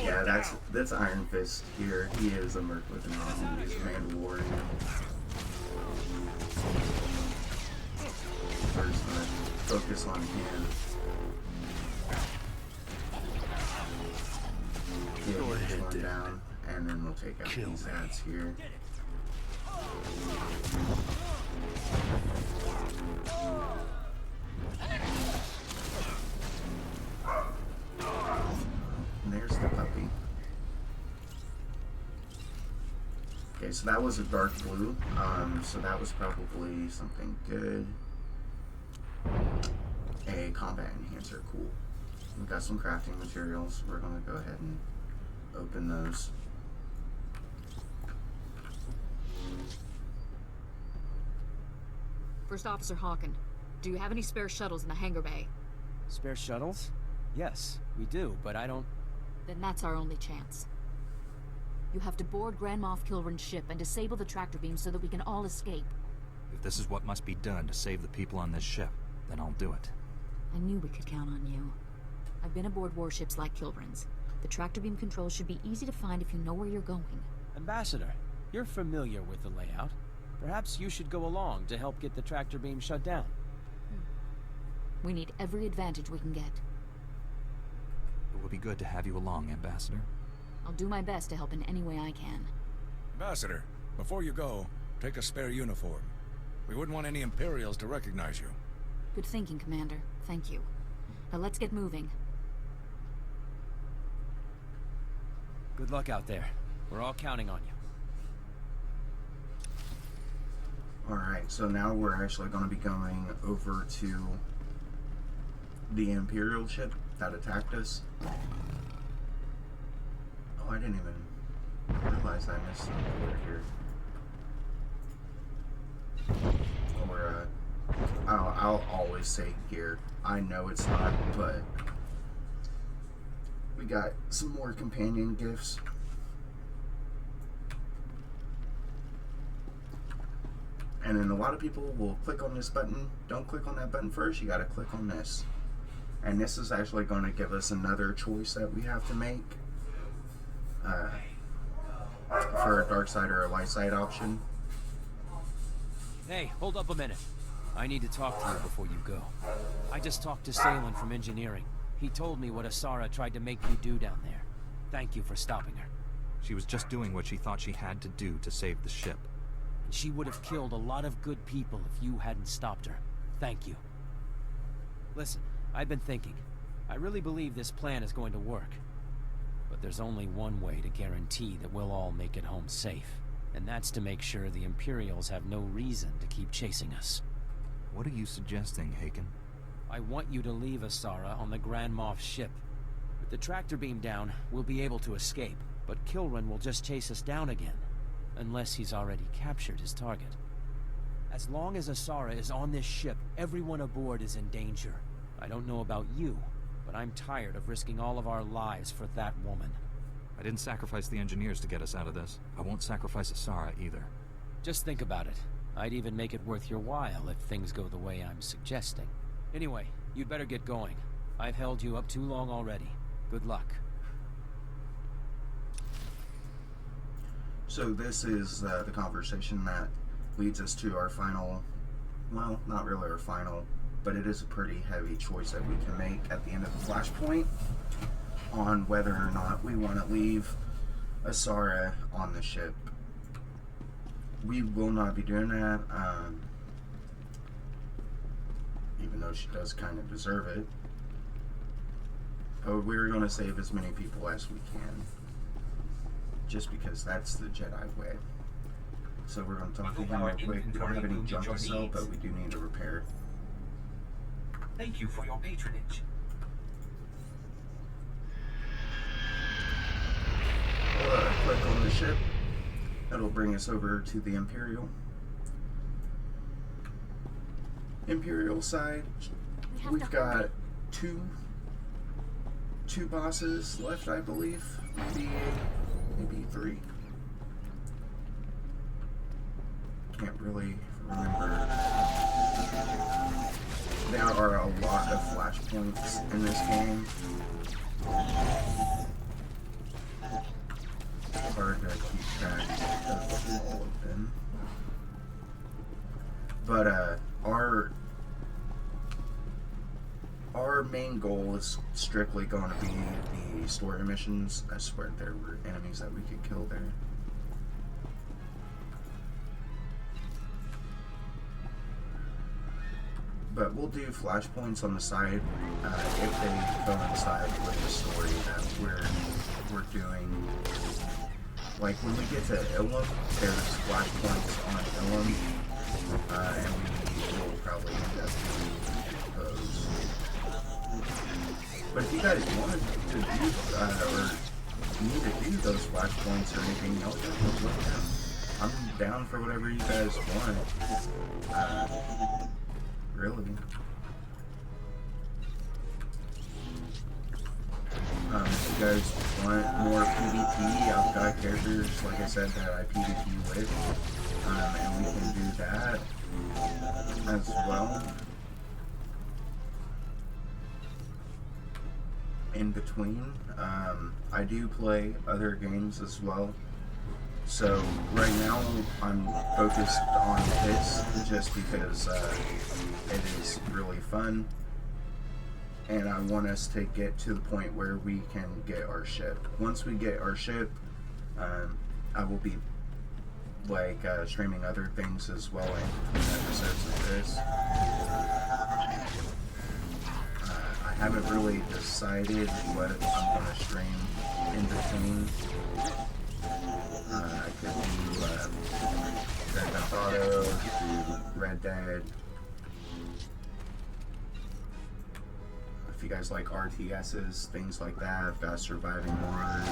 Yeah, that's Iron Fist here. He is a merc with an arm. He's a man warrior. First, focus on him. Go ahead, one down, and then we'll take out these ads here. And there's the puppy. Okay, so that was a dark blue. So that was probably something good. A combat enhancer, cool. We've got some crafting materials. We're gonna go ahead and open those. First Officer Hawken, do you have any spare shuttles in the hangar bay? Spare shuttles? Yes, we do, but I don't... Then that's our only chance. You have to board Grand Moff Kilrin's ship and disable the tractor beam so that we can all escape. If this is what must be done to save the people on this ship, then I'll do it. I knew we could count on you. I've been aboard warships like Kilrin's. The tractor beam controls should be easy to find if you know where you're going. Ambassador, you're familiar with the layout. Perhaps you should go along to help get the tractor beam shut down. We need every advantage we can get. It will be good to have you along, Ambassador. I'll do my best to help in any way I can. Ambassador, before you go, take a spare uniform. We wouldn't want any Imperials to recognize you. Good thinking, Commander. Thank you. Now let's get moving. Good luck out there. We're all counting on you. Alright, so now we're actually going to be going over to the Imperial ship that attacked us. Oh, I didn't even realize I missed something over here. Or, I'll always say gear. I know it's not, but we got some more companion gifts. And then a lot of people will click on this button. Don't click on that button first. You got to click on this. And this is actually going to give us another choice that we have to make for a dark side or a light side option. Hey, hold up a minute. I need to talk to you before you go. I just talked to Salen from engineering. He told me what Asara tried to make you do down there. Thank you for stopping her. She was just doing what she thought she had to do to save the ship. She would have killed a lot of good people if you hadn't stopped her. Thank you. Listen, I've been thinking. I really believe this plan is going to work. But there's only one way to guarantee that we'll all make it home safe. And that's to make sure the Imperials have no reason to keep chasing us. What are you suggesting, Haken? I want you to leave Asara on the Grand Moff's ship. With the tractor beam down, we'll be able to escape. But Kilran will just chase us down again. Unless he's already captured his target. As long as Asara is on this ship, everyone aboard is in danger. I don't know about you, but I'm tired of risking all of our lives for that woman. I didn't sacrifice the engineers to get us out of this. I won't sacrifice Asara either. Just think about it. I'd even make it worth your while if things go the way I'm suggesting. Anyway, you'd better get going. I've held you up too long already. Good luck. So this is the conversation that leads us to our final, well, not really our final, but it is a pretty heavy choice that we can make at the end of the Flashpoint on whether or not we want to leave Asara on the ship. We will not be doing that, even though she does kind of deserve it. But we're going to save as many people as we can. Just because that's the Jedi way. So we're going to talk to him real quick. We don't have any junk to sell, but we do need to repair. Thank you for your patronage. Click on the ship. That'll bring us over to the Imperial side. We've got two bosses left, I believe. Maybe three. Can't really remember. There are a lot of flashpoints in this game. It's hard to keep track of all of them. But our main goal is strictly going to be the story missions. I swear there were enemies that we could kill there. But we'll do flashpoints on the side if they coincide with the story that we're doing. Like when we get to Ilum, there's flashpoints on Ilum, and we will probably end up doing those. But if you guys wanted to do, or need to do those flashpoints or anything else, I'm down for whatever you guys want. Really. If you guys want more PvP, I've got characters, like I said, that I PvP with, and we can do that as well. In between, I do play other games as well. So right now I'm focused on this just because it is really fun, and I want us to get to the point where we can get our ship. Once we get our ship, I will be like streaming other things as well in between episodes of this. I haven't really decided what I'm going to stream in between. I could do Grand Theft Auto, Red Dead. If you guys like RTSs, things like that, I've got Surviving Mars,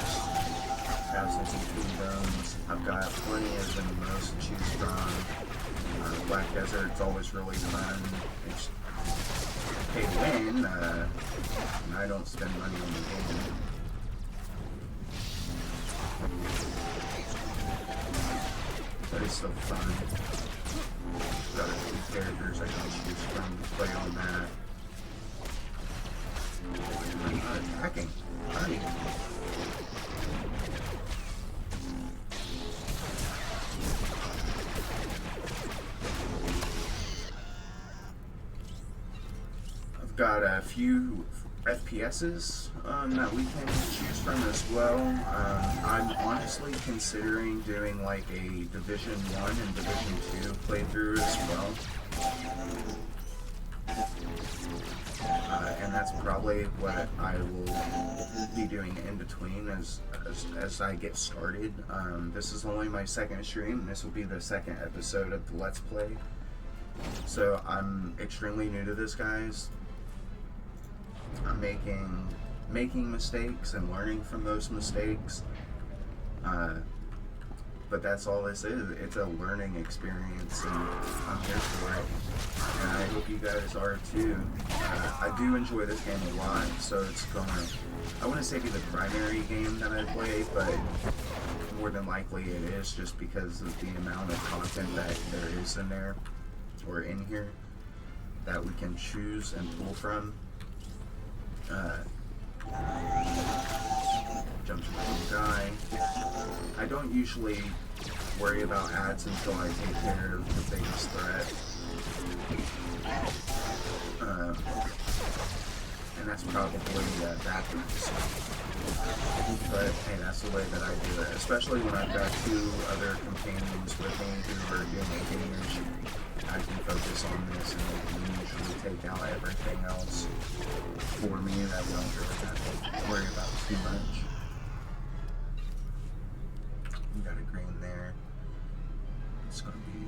Castles and Kingdoms. I've got plenty of them, most to choose from. Black Desert's always really fun. It's pay to win, and I don't spend money on the game. But it's still fun. Got a few characters I can choose from to play on that. I'm not attacking. Honey. got a few FPSs that we can choose from as well. I'm honestly considering doing like a Division 1 and Division 2 playthrough as well. And that's probably what I will be doing in between as I get started. This is only my second stream. This will be the second episode of the Let's Play. So I'm extremely new to this, guys. I'm making mistakes and learning from those mistakes. But that's all this is. It's a learning experience, and I'm here for it. And I hope you guys are too. I do enjoy this game a lot, so it's gonna, I wouldn't say be the primary game that I play, but more than likely it is, just because of the amount of content that there is in there, or in here, that we can choose and pull from. Jump to the guy. I don't usually worry about ads until I take care of the biggest threat. And that's probably backwards. But hey, that's the way that I do it. Especially when I've got two other companions with me who are doing gamers. I can focus on this and they can usually take out everything else for me that we don't really have to worry about too much. We got a green there. It's gonna be...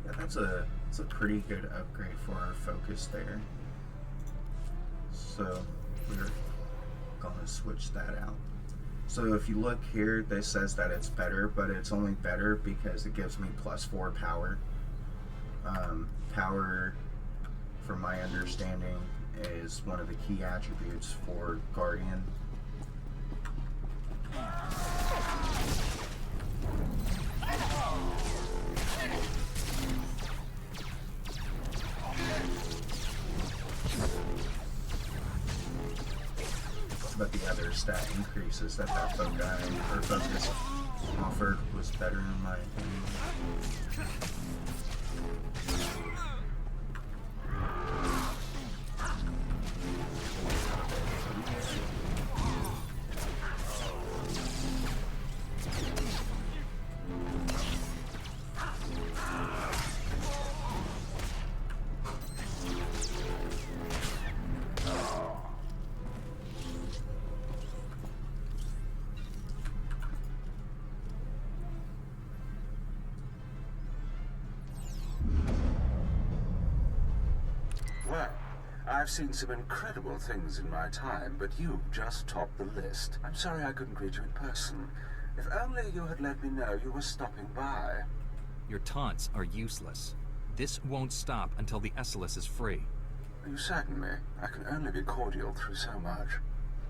Yeah, that's a pretty good upgrade for our focus there. So we're gonna switch that out. So if you look here, this says that it's better, but it's only better because it gives me +4 power. Power, from my understanding, is one of the key attributes for Guardian. But the other stat increases that focus offered was better in my opinion. Well, I've seen some incredible things in my time, but you just topped the list. I'm sorry I couldn't greet you in person. If only you had let me know you were stopping by. Your taunts are useless. This won't stop until the Esseles is free. You sadden me. I can only be cordial through so much.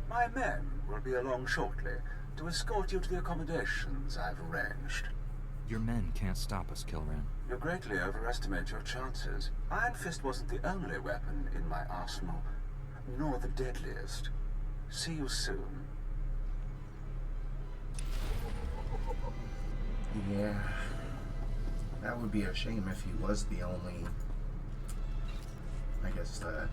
My men will be along shortly to escort you to the accommodations I've arranged. Your men can't stop us, Kilran. You greatly overestimate your chances. Iron Fist wasn't the only weapon in my arsenal, nor the deadliest. See you soon. Yeah, that would be a shame if he was the only, I guess, challenge.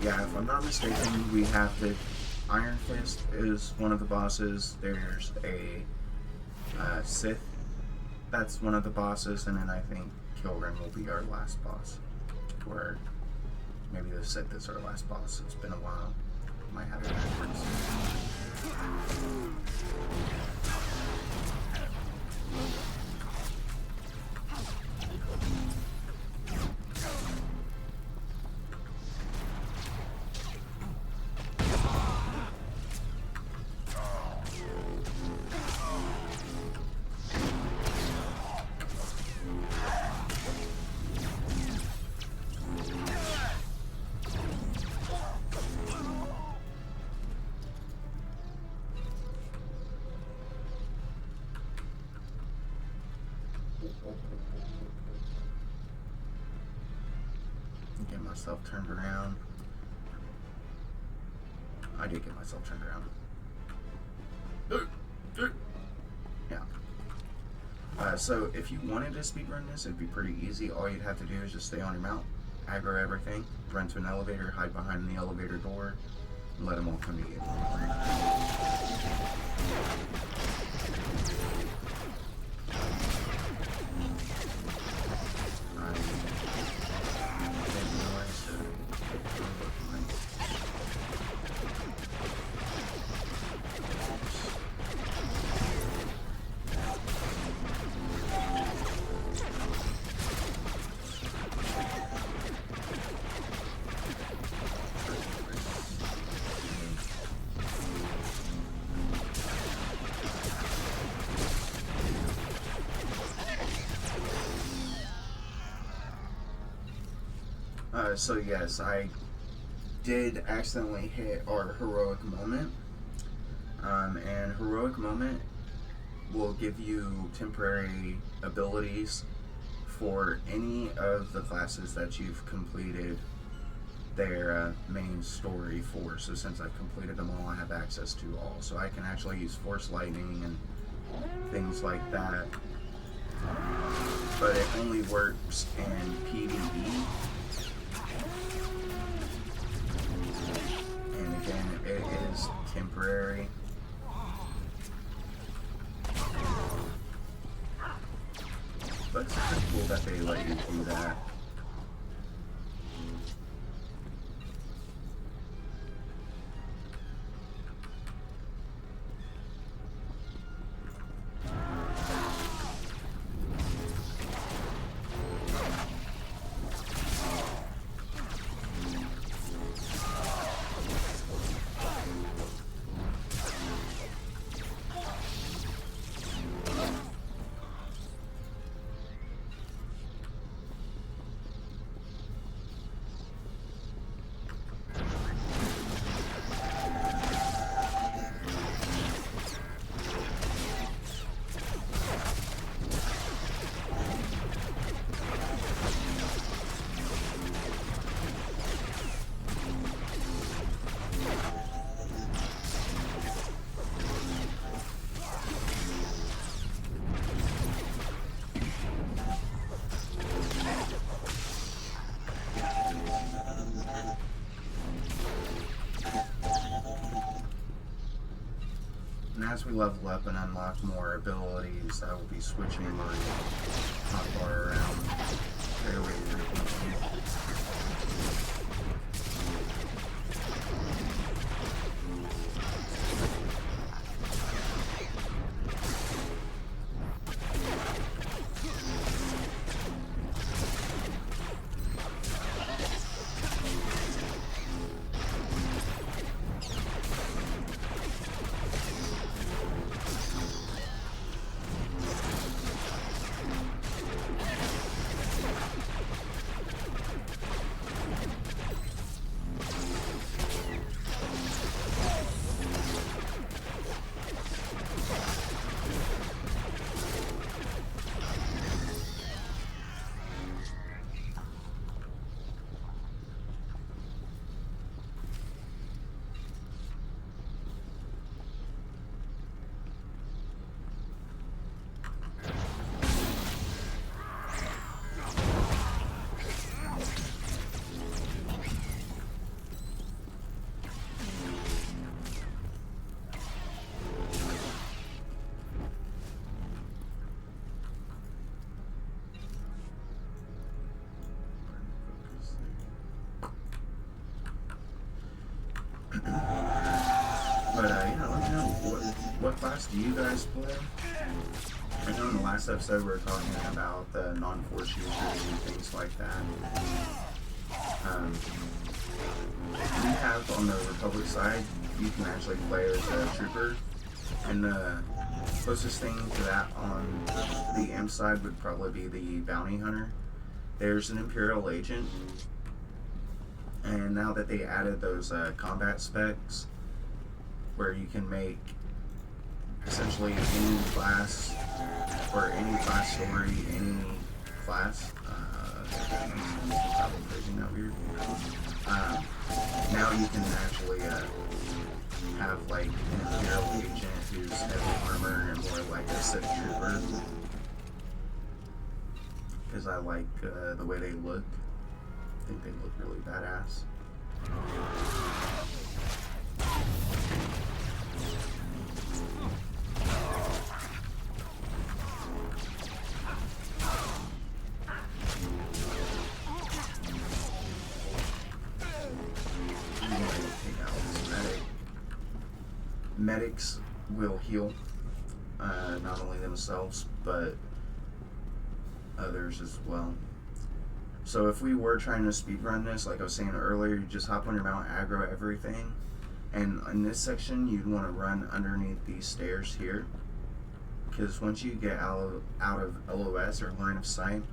Yeah, if I'm not mistaken, we have to... Iron Fist is one of the bosses. There's a Sith. That's one of the bosses, and then I think Kilran will be our last boss. Or maybe the Sith is our last boss. It's been a while. Might have it backwards. Get myself turned around. I did get myself turned around. Yeah. So if you wanted to speedrun this, it'd be pretty easy. All you'd have to do is just stay on your mount, aggro everything, run to an elevator, hide behind the elevator door, and let them all come to you. So yes, I did accidentally hit our heroic moment, and heroic moment will give you temporary abilities for any of the classes that you've completed their main story for. So since I've completed them all, I have access to all. So I can actually use Force Lightning and things like that, but it only works in PvE. And again, it is temporary. But it's pretty cool that they let you do that. As we level up and unlock more abilities, I will be switching my hotbar around fairly frequently. But yeah, let me know what class do you guys play? I know in the last episode we were talking about the non-force users and things like that. We have on the Republic side, you can actually play as a trooper, and the closest thing to that on the M side would probably be the bounty hunter. There's an Imperial agent, and now that they added those combat specs, where you can make essentially any class or any class story, any class. Isn't that weird? Now you can actually have like an Imperial agent who's heavy armor and more like a Sith trooper. Because I like the way they look. I think they look really badass. Medics will heal not only themselves but others as well. So if we were trying to speedrun this, like I was saying earlier, you just hop on your mount, aggro everything, and in this section you'd want to run underneath these stairs here, because once you get out of LOS or line of sight,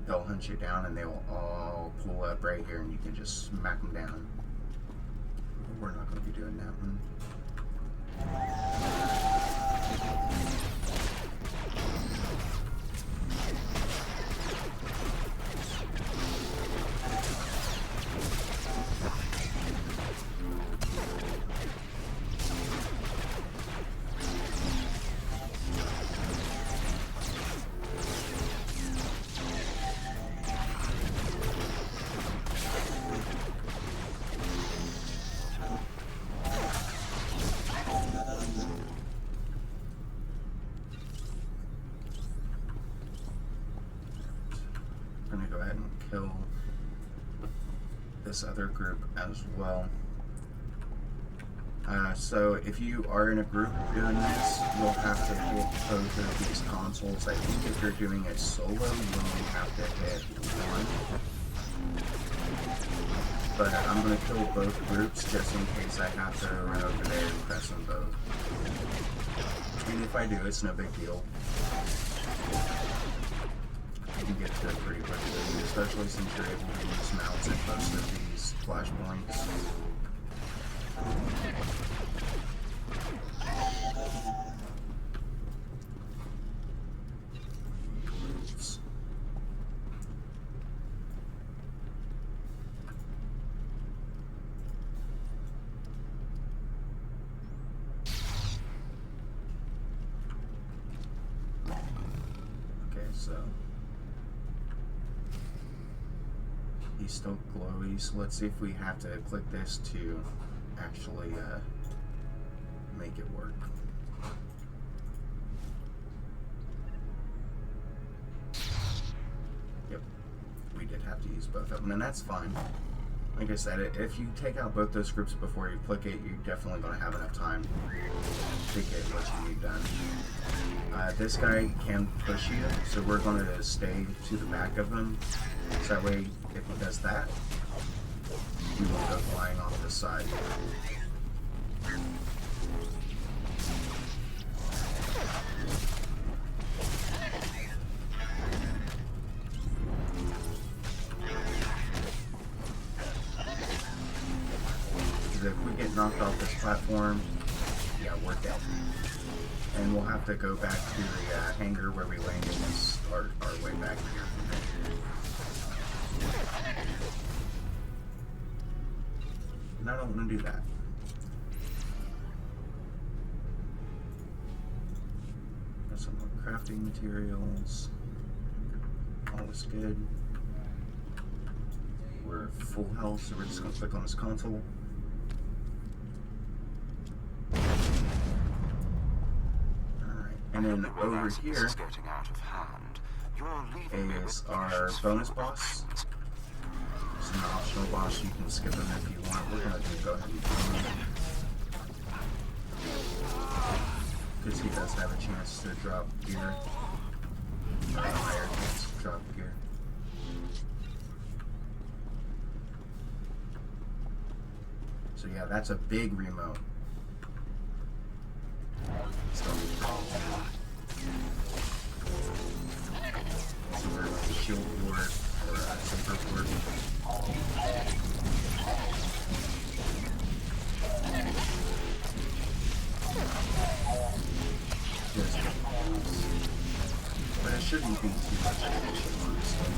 they'll hunt you down and they'll all pull up right here and you can just smack them down. We're not going to be doing that one. I'm gonna go ahead and kill this other group as well. So if you are in a group doing this, you'll have to hit both of these consoles. I think if you're doing it solo, you only have to hit one. But I'm gonna kill both groups just in case I have to run over there and press them both. And if I do, it's no big deal. You can get to it pretty quickly, especially since you're able to use mounts at most of these flashpoints. Oops. Okay, so he's still glowy, so let's see if we have to click this to actually make it work. Yep, we did have to use both of them, and that's fine. Like I said, if you take out both those groups before you click it, you're definitely going to have enough time to get what you need done. This guy can push you, so we're going to stay to the back of him. So that way, if he does that, we won't go flying off the side. If we get knocked off this platform, yeah, we're dead. And we'll have to go back to the hangar where we landed and start our way back here from there. And I don't want to do that. Got some more crafting materials. All is good. We're full health, so we're just going to click on this console. And then over here is our bonus boss. It's an optional boss, you can skip him if you want. We're going to go ahead and kill him, because he does have a chance to drop gear. Or a higher chance to drop gear. So yeah, that's a big remote. So we're like a shield board or a saber board. But it shouldn't be too much of an issue, honestly.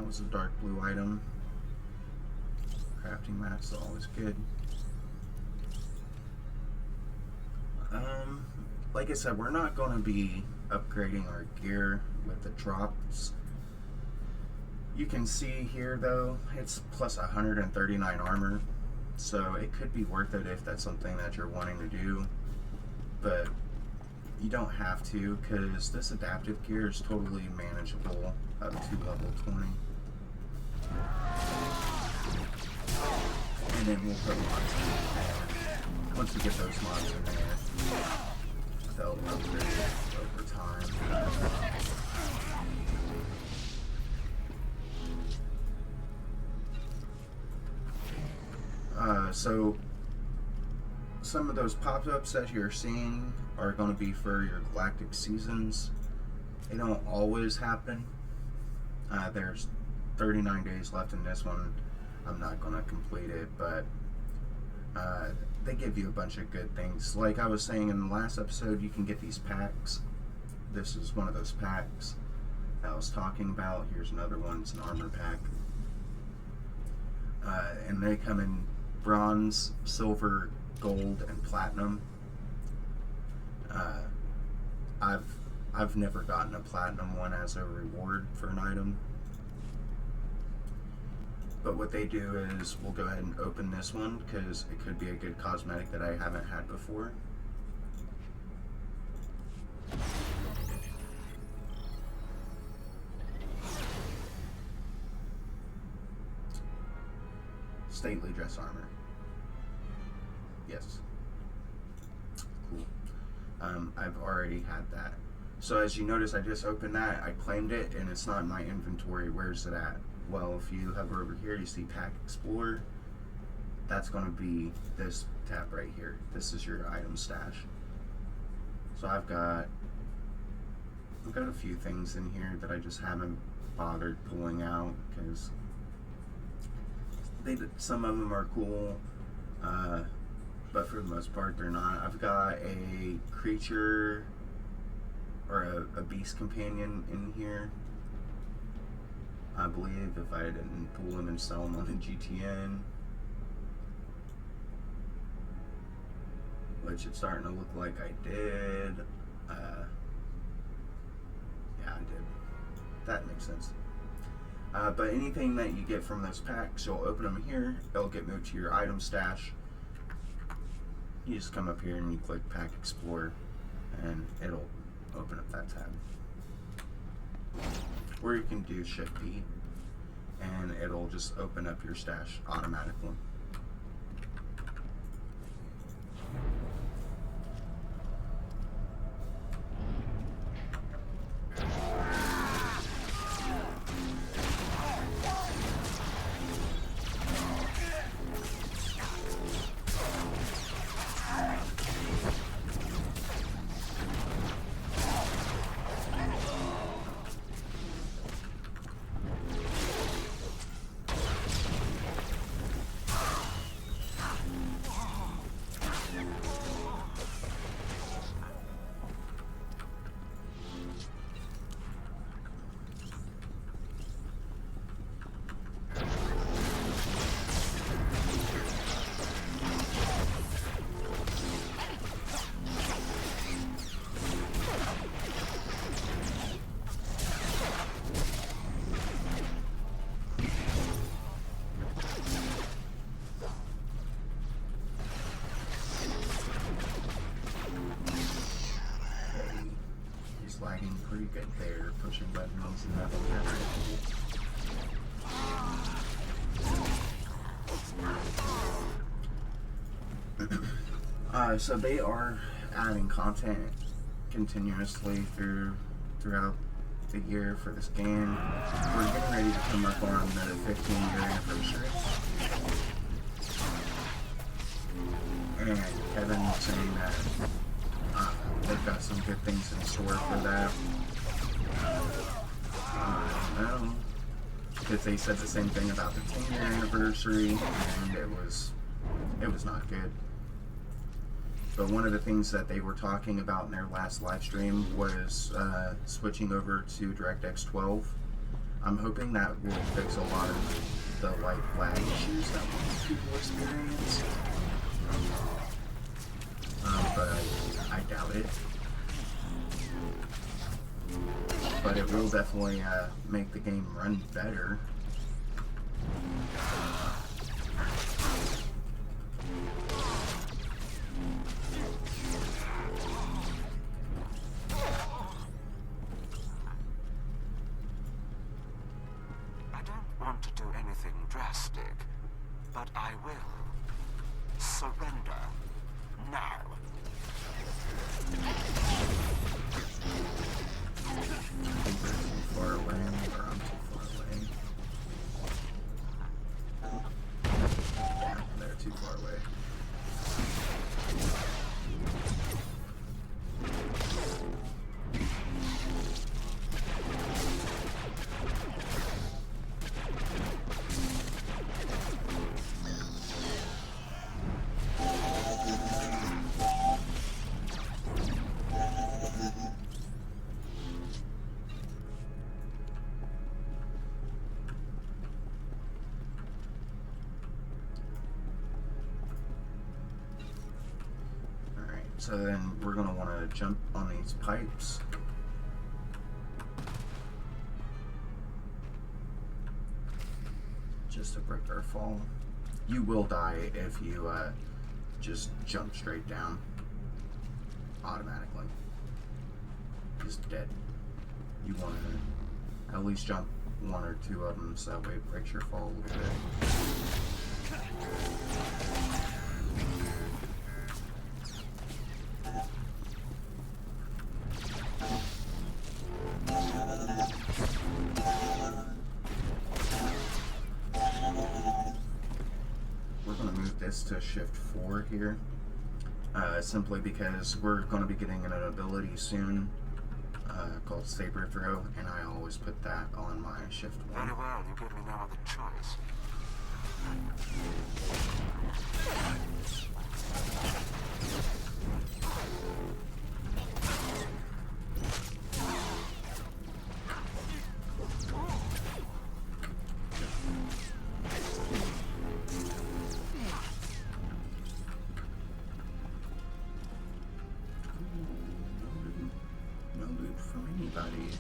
that was a dark blue item. Crafting mats are always good. Like I said, we're not going to be upgrading our gear with the drops. You can see here though, it's plus 139 armor, so it could be worth it if that's something that you're wanting to do, but you don't have to, because this adaptive gear is totally manageable up to level 20. And then we'll put mods in there. Once we get those mods in there, they'll upgrade over time. So some of those pop-ups that you're seeing are going to be for your Galactic seasons. They don't always happen. There's 39 days left in this one. I'm not going to complete it, but they give you a bunch of good things. Like I was saying in the last episode, you can get these packs. This is one of those packs that I was talking about. Here's another one. It's an armor pack. And they come in bronze, silver, gold, and platinum. I've never gotten a platinum one as a reward for an item. But what they do is we'll go ahead and open this one because it could be a good cosmetic that I haven't had before. Stately dress armor. Yes. Cool. I've already had that. So as you notice, I just opened that, I claimed it, and it's not in my inventory. Where's it at? Well, if you hover over here, you see Pack Explorer. That's going to be this tab right here. This is your item stash. So I've got a few things in here that I just haven't bothered pulling out because some of them are cool, but for the most part they're not. I've got a creature or a beast companion in here. I believe if I didn't pull them and sell them on the GTN, which it's starting to look like I did. Yeah, I did. That makes sense. But anything that you get from those packs, you'll open them here. They'll get moved to your item stash. You just come up here and you click Pack Explorer, and it'll open up that tab. Or you can do Shift P, and it'll just open up your stash automatically. Lagging pretty good there, pushing buttons and nothing very cool. So they are adding content continuously throughout the year for this game. We're getting ready to come up on the 15-year anniversary. And Kevin was saying that they've got some good things in store for that. I don't know, because they said the same thing about the 10-year anniversary, and it was not good. But one of the things that they were talking about in their last live stream was switching over to DirectX 12. I'm hoping that will fix a lot of the like lag issues that most people experience. But I doubt it. But it will definitely make the game run better. I don't want to do anything drastic, but I will. Surrender now. I think they're too far away, or I'm too far away. Yeah, they're too far away. So then we're going to want to jump on these pipes. Just to break our fall. You will die if you just jump straight down. Automatically. Just dead. You want to at least jump one or two of them so that way it breaks your fall a little bit. To shift 4 here, simply because we're going to be getting an ability soon called Saber Throw, and I always put that on my shift 1. Very well, you give me no other choice. No loot from anybody.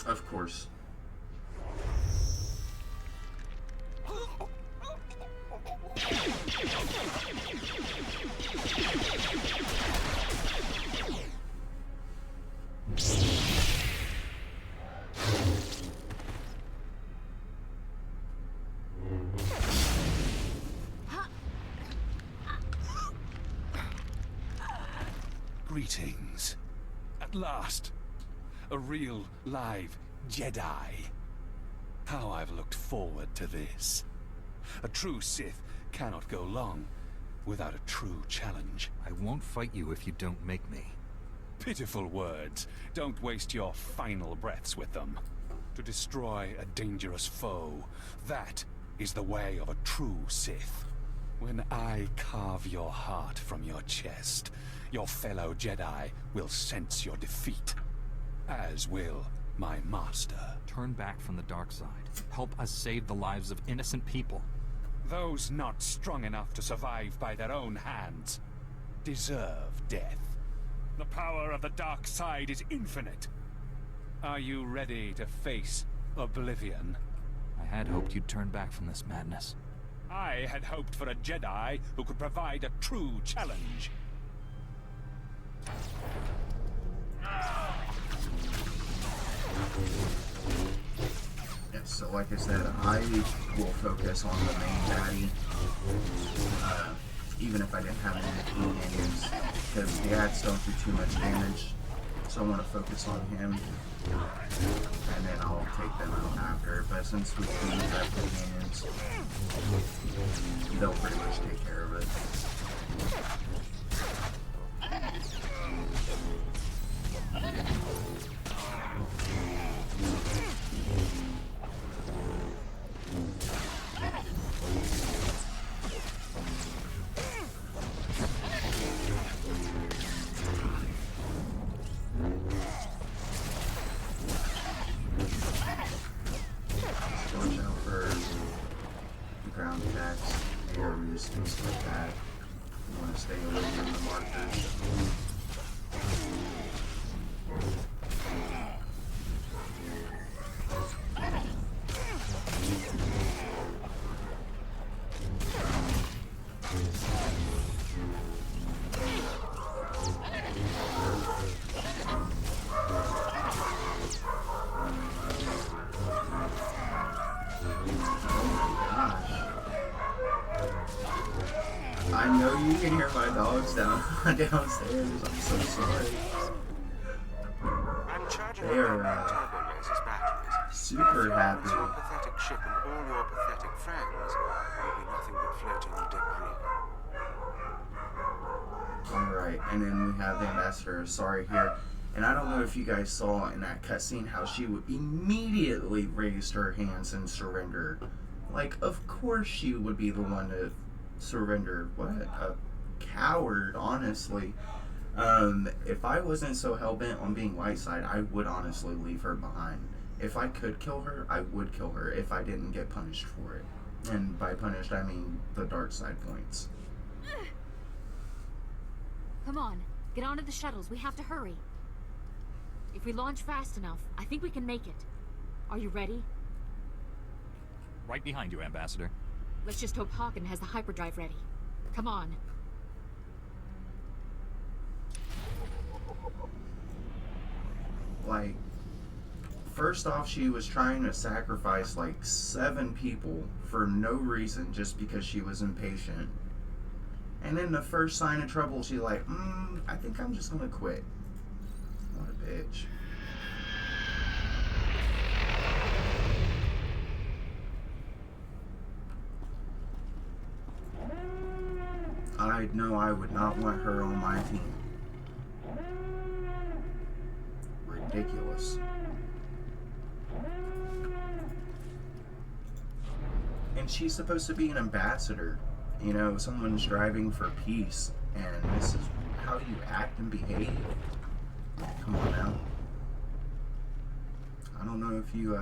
Of course. Greetings. At last. A real, live Jedi. How I've looked forward to this. A true Sith cannot go long without a true challenge. I won't fight you if you don't make me. Pitiful words. Don't waste your final breaths with them. To destroy a dangerous foe, that is the way of a true Sith. When I carve your heart from your chest, your fellow Jedi will sense your defeat. As will my master. Turn back from the dark side. Help us save the lives of innocent people. Those not strong enough to survive by their own hands deserve death. The power of the dark side is infinite. Are you ready to face oblivion? I had hoped you'd turn back from this madness. I had hoped for a Jedi who could provide a true challenge. Yeah, so like I said, I will focus on the main baddie, even if I didn't have any companions, because the ads don't do too much damage, so I want to focus on him, and then I'll take them out after. But since we do have companions, they'll pretty much take care of it. Watch out for ground attacks, arrows, things like that. You want to stay away from the markers. I know you can hear my dogs downstairs. I'm so sorry. I'm charging They are turbo lasers batteries. super happy. Your pathetic ship and all your pathetic friends will be nothing but floating debris. Alright, and then we have the ambassador, sorry here. And I don't know if you guys saw in that cutscene how she would immediately raised her hands and surrendered. Like, of course she would be the one to surrender. What a coward, honestly. If I wasn't so hell-bent on being light side, I would honestly leave her behind. If I could kill her, I would kill her if I didn't get punished for it. And by punished, I mean the dark side points. Come on, get onto the shuttles. We have to hurry. If we launch fast enough, I think we can make it. Are you ready? Right behind you, Ambassador. Let's just hope Hawken has the hyperdrive ready. Come on. Like, first off, she was trying to sacrifice like 7 people for no reason just because she was impatient. And then the first sign of trouble, she's like, I think I'm just gonna quit. What a bitch. I know I would not want her on my team. Ridiculous. And she's supposed to be an ambassador. You know, someone striving for peace. And this is how you act and behave. Come on now. I don't know if you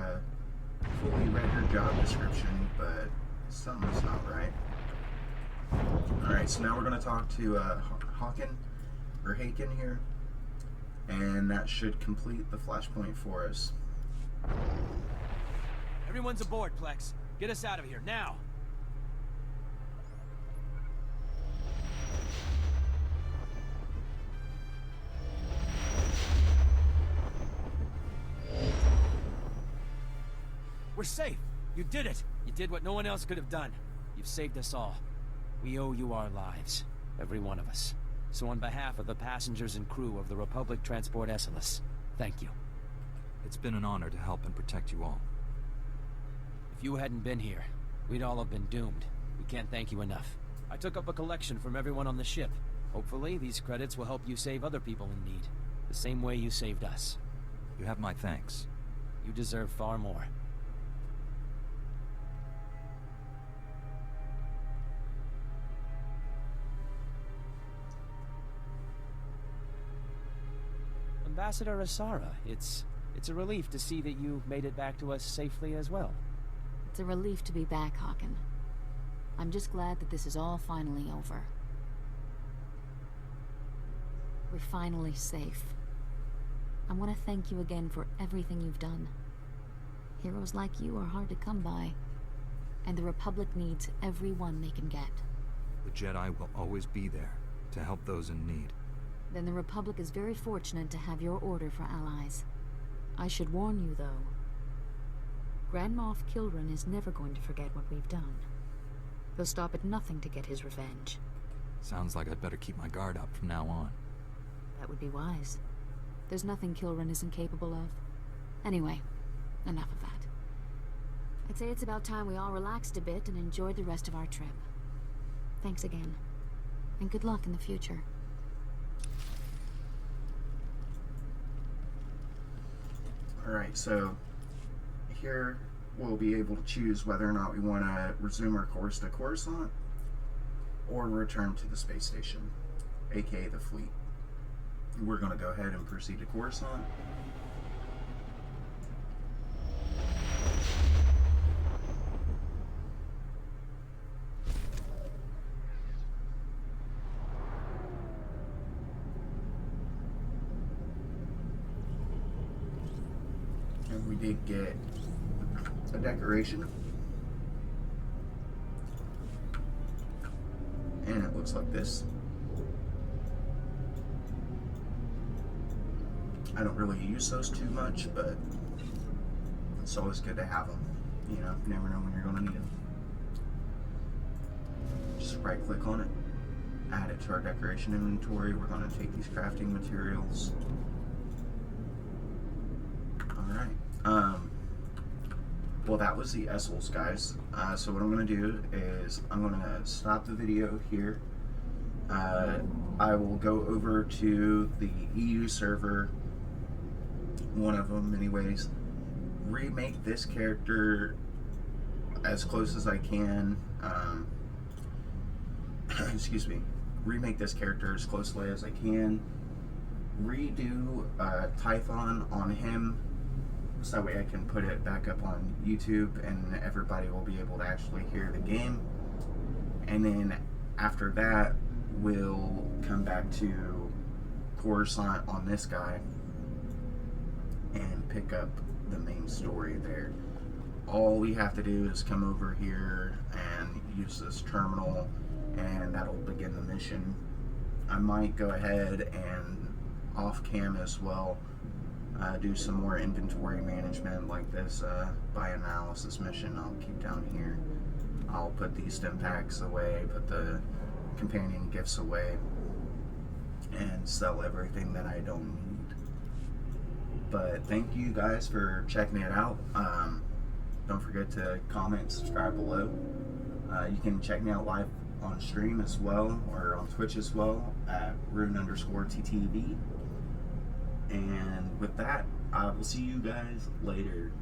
fully read her job description, but something's not right. Alright, so now we're going to talk to Hawken, or Haken here, and that should complete the flashpoint for us. Everyone's aboard, Plex. Get us out of here, now! We're safe! You did it! You did what no one else could have done. You've saved us all. We owe you our lives, every one of us. So on behalf of the passengers and crew of the Republic Transport Esseles, thank you. It's been an honor to help and protect you all. If you hadn't been here, we'd all have been doomed. We can't thank you enough. I took up a collection from everyone on the ship. Hopefully, these credits will help you save other people in need, the same way you saved us. You have my thanks. You deserve far more. Ambassador Asara, it's It's a relief to see that you made it back to us safely as well. It's a relief to be back, Hawken. I'm just glad that this is all finally over. We're finally safe. I want to thank you again for everything you've done. Heroes like you are hard to come by, and the Republic needs everyone they can get. The Jedi will always be there to help those in need. Then the Republic is very fortunate to have your order for allies. I should warn you, though. Grand Moff Kilran is never going to forget what we've done. He'll stop at nothing to get his revenge. Sounds like I'd better keep my guard up from now on. That would be wise. There's nothing Kilran isn't capable of. Anyway, enough of that. I'd say it's about time we all relaxed a bit and enjoyed the rest of our trip. Thanks again. And good luck in the future. Alright, so here we'll be able to choose whether or not we want to resume our course to Coruscant or return to the space station, aka the fleet. We're going to go ahead and proceed to Coruscant. And we did get a decoration. And it looks like this. I don't really use those too much, but it's always good to have them. You know, you never know when you're going to need them. Just right click on it, add it to our decoration inventory. We're going to take these crafting materials. Alright. Well, that was the Esseles, guys. So what I'm going to do is I'm going to stop the video here. I will go over to the EU server, one of them anyways, remake this character as close as I can, excuse me, remake this character as closely as I can, redo Typhon on him, so that way I can put it back up on YouTube and everybody will be able to actually hear the game. And then after that, we'll come back to Coruscant on this guy and pick up the main story there. All we have to do is come over here and use this terminal and that'll begin the mission. I might go ahead and off cam as well do some more inventory management like this by analysis mission I'll keep down here. I'll put these stim packs away, put the companion gifts away, and sell everything that I don't need. But thank you guys for checking it out. Don't forget to comment, subscribe below. You can check me out live on stream as well, or on Twitch as well, at Rune_TTV. And with that, I will see you guys later.